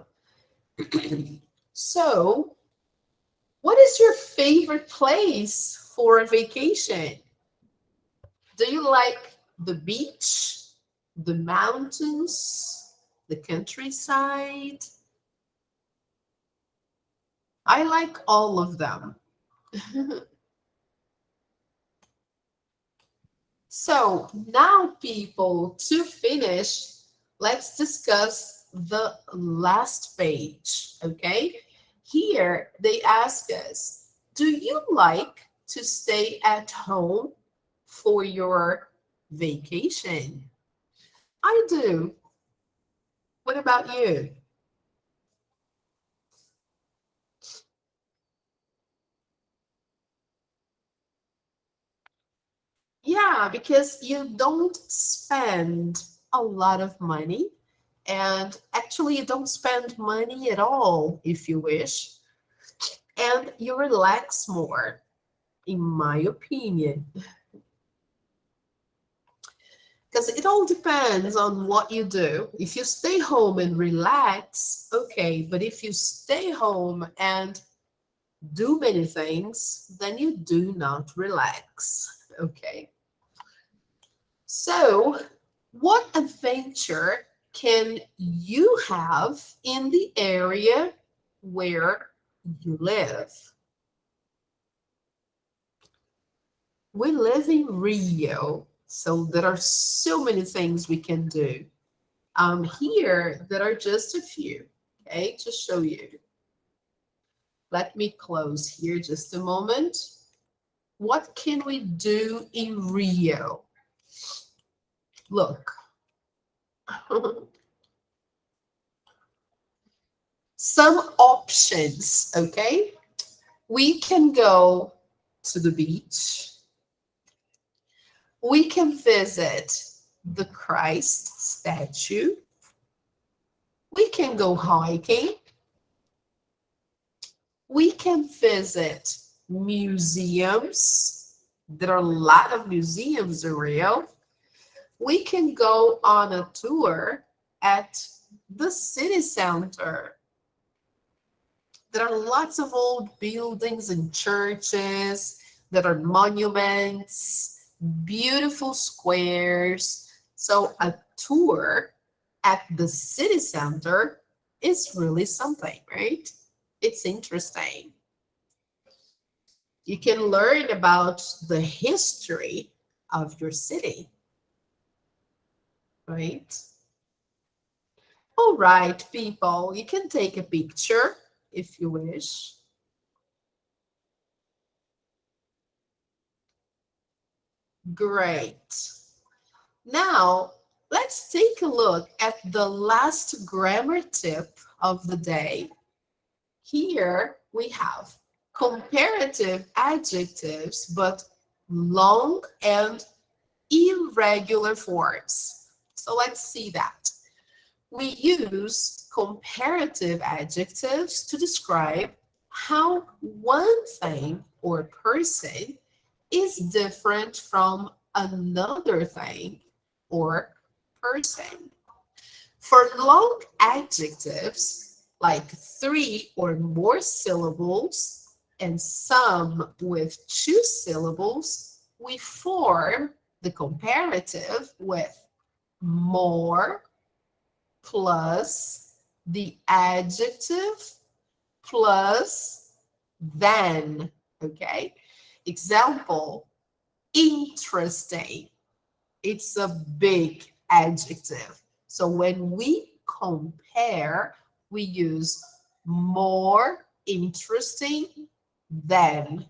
So, what is your favorite place for a vacation? Do you like the beach, the mountains, the countryside? I like all of them. So now, people, to finish, let's discuss the last page, okay? Here, they ask us, do you like to stay at home for your vacation? I do. What about you? Yeah, because you don't spend a lot of money, and actually, you don't spend money at all if you wish, and you relax more, in my opinion. because it all depends on what you do. If you stay home and relax, okay, but if you stay home and do many things, then you do not relax, okay? So, what adventure can you have in the area where you live? We live in Rio, so there are so many things we can do. Here, there are just a few, okay, to show you. Let me close here just a moment. What can we do in Rio? Look. Some options, okay? We can go to the beach. We can visit the Christ statue. We can go hiking. We can visit museums. There are a lot of museums in Rio. We can go on a tour at the city center. There are lots of old buildings and churches that are monuments, beautiful squares. So a tour at the city center is really something, right? It's interesting. You can learn about the history of your city, right? All right, people, you can take a picture if you wish. Great. Now, let's take a look at the last grammar tip of the day. Here we have comparative adjectives, but long and irregular forms. So let's see that. We use comparative adjectives to describe how one thing or person is different from another thing or person. For long adjectives, like 3 or more syllables and some with 2 syllables, we form the comparative with more plus the adjective plus than, okay? Example, interesting. It's a big adjective. So when we compare, we use more interesting than.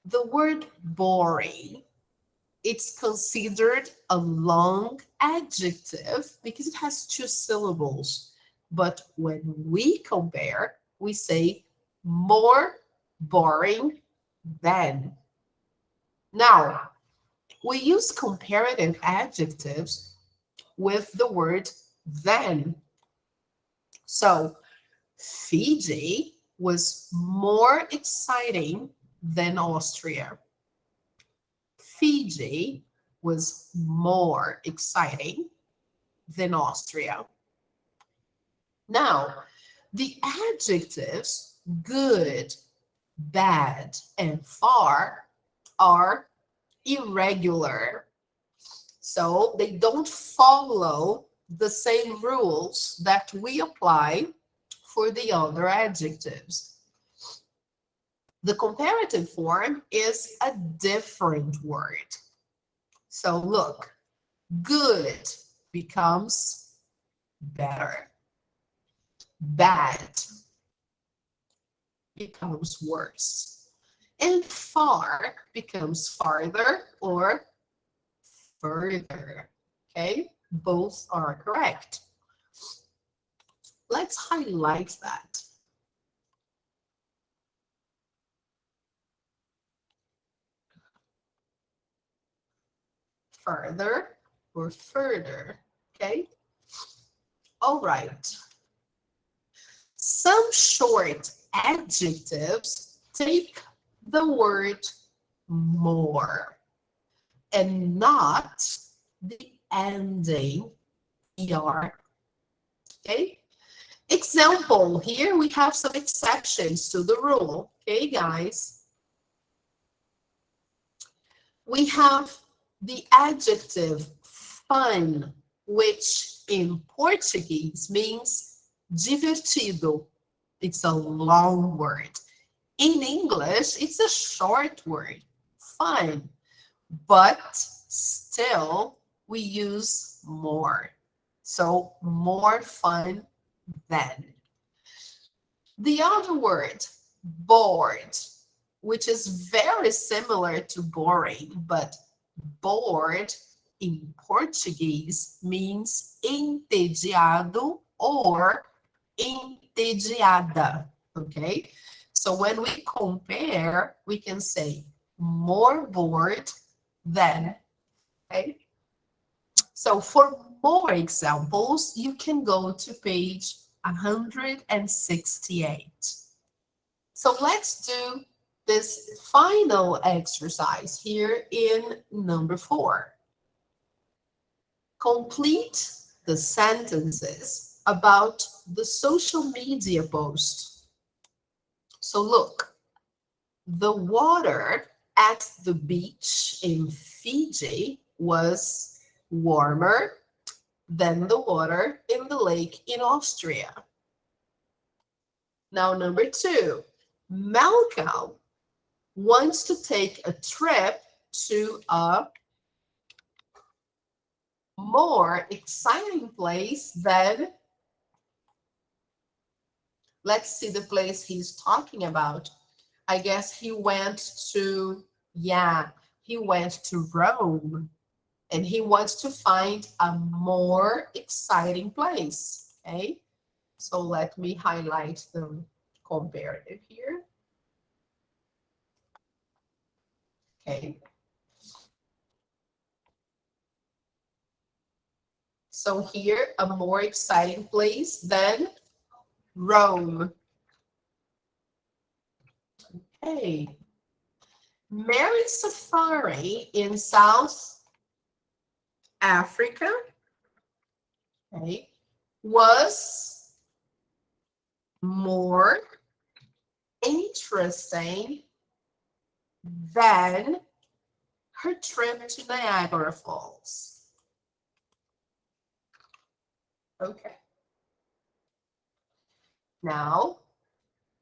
The word boring, it's considered a long adjective because it has 2 syllables. But when we compare, we say more boring than. Now, we use comparative adjectives with the word than. So, Fiji was more exciting than Austria. Fiji was more exciting than Austria. Now, the adjectives good, bad, and far are irregular. So they don't follow the same rules that we apply for the other adjectives. The comparative form is a different word. So look, good becomes better. Bad becomes worse. And far becomes farther or further. Okay, both are correct. Let's highlight that. Further or further, okay? All right. Some short adjectives take the word more and not the ending ER. Okay. Example, here we have some exceptions to the rule. Okay, guys. We have the adjective fun, which in Portuguese means divertido. It's a long word. In English, it's a short word, fun. But still, we use more. So more fun than. The other word, bored, which is very similar to boring, but bored in Portuguese means entediado or entediada, okay? So when we compare, we can say more bored than, okay? So for more examples, you can go to page 168. So let's do this final exercise here in number 4. Complete the sentences about the social media post. So look, the water at the beach in Fiji was warmer than the water in the lake in Austria. Now, number 2, Malcolm wants to take a trip to a more exciting place than, let's see the place he's talking about. I guess he went to, he went to Rome, and he wants to find a more exciting place, okay? So let me highlight the comparative here. Okay. So here, a more exciting place than Rome. Okay. Mary's safari in South Africa, okay, was more interesting than her trip to Niagara Falls. Okay. Now,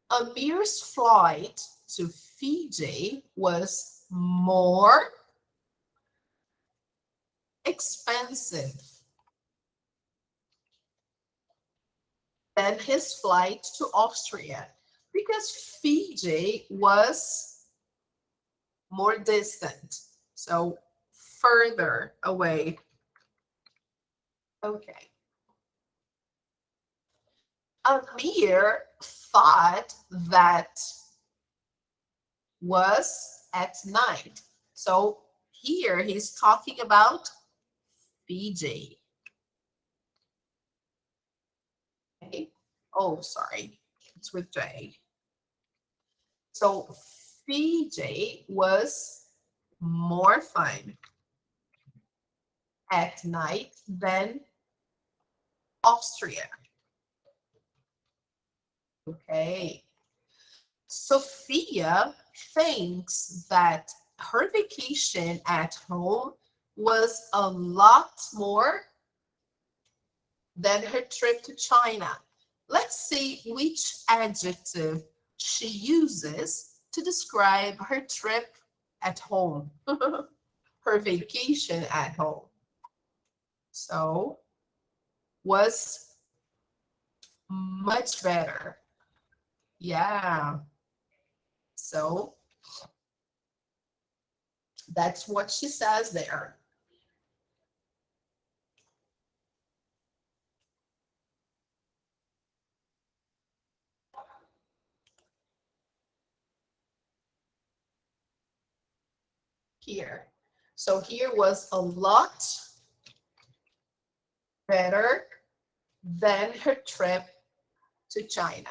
Amir's flight to Fiji was more expensive than his flight to Austria because Fiji was more distant, so further away. Okay. Amir thought that was at night. So here he's talking about Fiji. Okay. Oh, sorry. It's with J. So Fiji was more fun at night than Austria. Okay. Sophia thinks that her vacation at home was a lot more than her trip to China. Let's see which adjective she uses to describe her trip at home, her vacation at home. So, was much better. Yeah. So, that's what she says there. Here. So here was a lot better than her trip to China.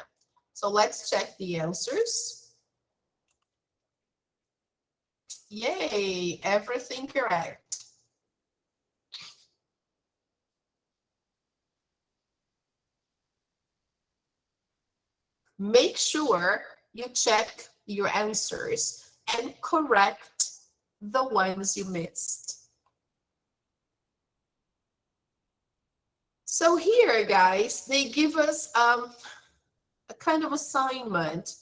So let's check the answers. Yay, everything correct. make sure you check your answers and correct the ones you missed. So here, guys, they give us a kind of assignment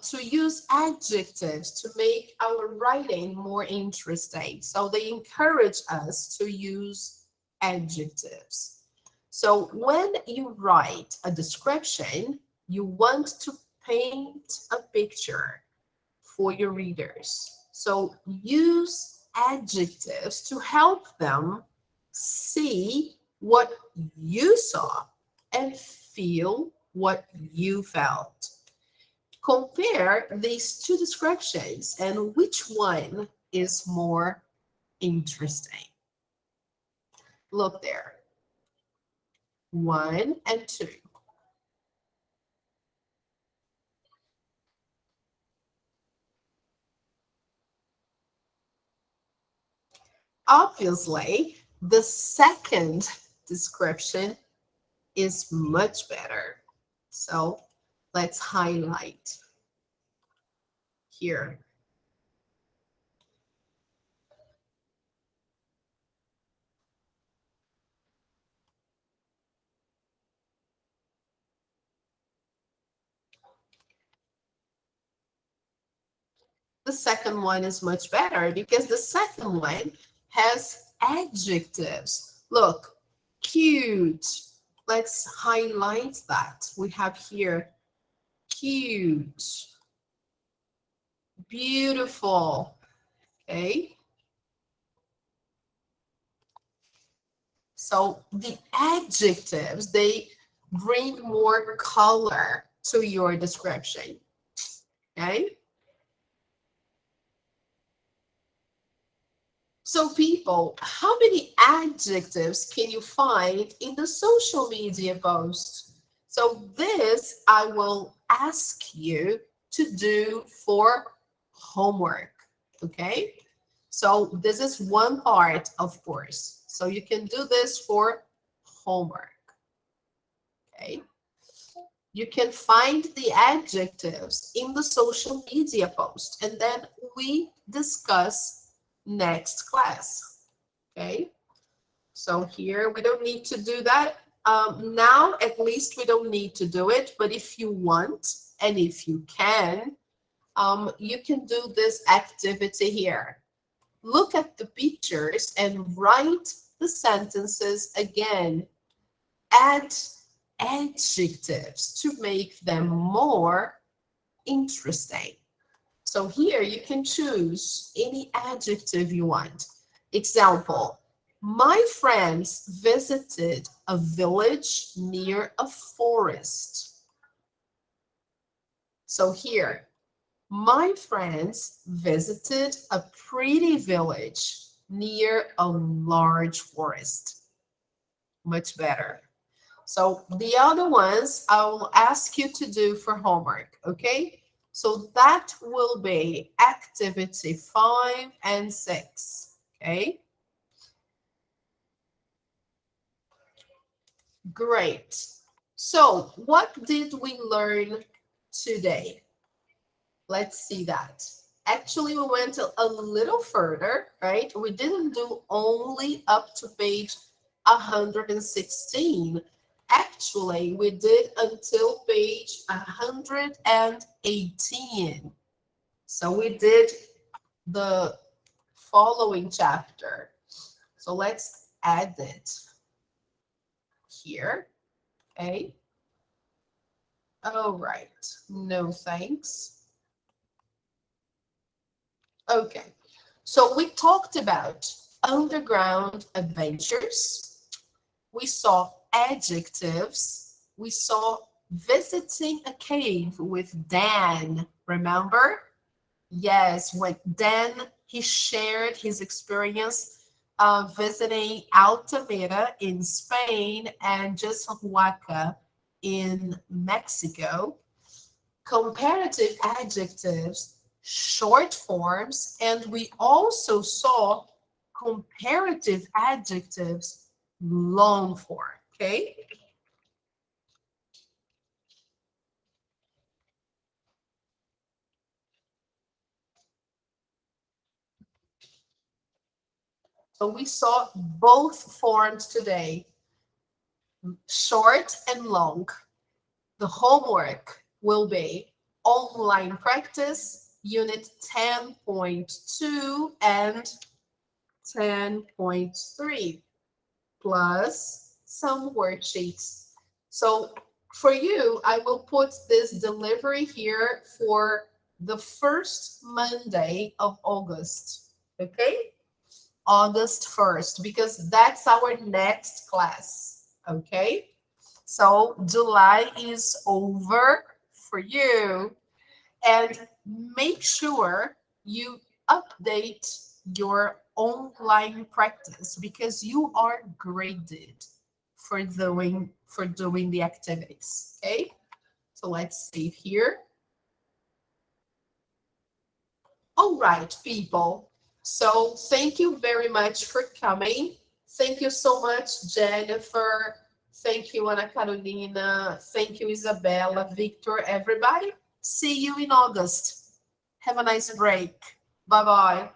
to use adjectives to make our writing more interesting. So they encourage us to use adjectives. So when you write a description, you want to paint a picture for your readers. So use adjectives to help them see what you saw and feel what you felt. Compare these two descriptions and which one is more interesting. Look there. 1 and 2. Obviously, the second description is much better. So let's highlight here. The second one is much better because the second one has adjectives. Look, cute. Let's highlight that. We have here cute, beautiful, okay? So the adjectives, they bring more color to your description, okay? So people, how many adjectives can you find in the social media post? So this I will ask you to do for homework, okay? So this is one part, of course. So you can do this for homework, okay? You can find the adjectives in the social media post, and then we discuss next class, okay? So here we don't need to do that. Now, at least we don't need to do it, but if you want, and if you can do this activity here. Look at the pictures and write the sentences again. Add adjectives to make them more interesting. So here you can choose any adjective you want. Example, my friends visited a village near a forest. So here, my friends visited a pretty village near a large forest. Much better. So the other ones I will ask you to do for homework, okay? So that will be activity 5 and 6, okay? Great. So what did we learn today? Let's see that. Actually, we went a little further, right? We didn't do only up to page 116. Actually, we did until page 118. So we did the following chapter. So let's add it here, okay? All right, no thanks. Okay, so we talked about underground adventures. We saw adjectives. We saw visiting a cave with Dan, remember? Yes, when Dan, he shared his experience visiting Altamira in Spain and Huaca in Mexico. Comparative adjectives, short forms, and we also saw comparative adjectives, long form, okay? we saw both forms today, short and long. The homework will be online practice, unit 10.2 and 10.3, plus some worksheets. So for you, I will put this delivery here for the first Monday of August, okay? August 1st, because that's our next class, okay? So July is over for you, and make sure you update your online practice because you are graded for doing the activities, okay? So let's save here. All right, people. So thank you very much for coming. Thank you so much, Jennifer. Thank you, Ana Carolina. Thank you, Isabella, Victor, everybody. See you in August. Have a nice break. Bye-bye.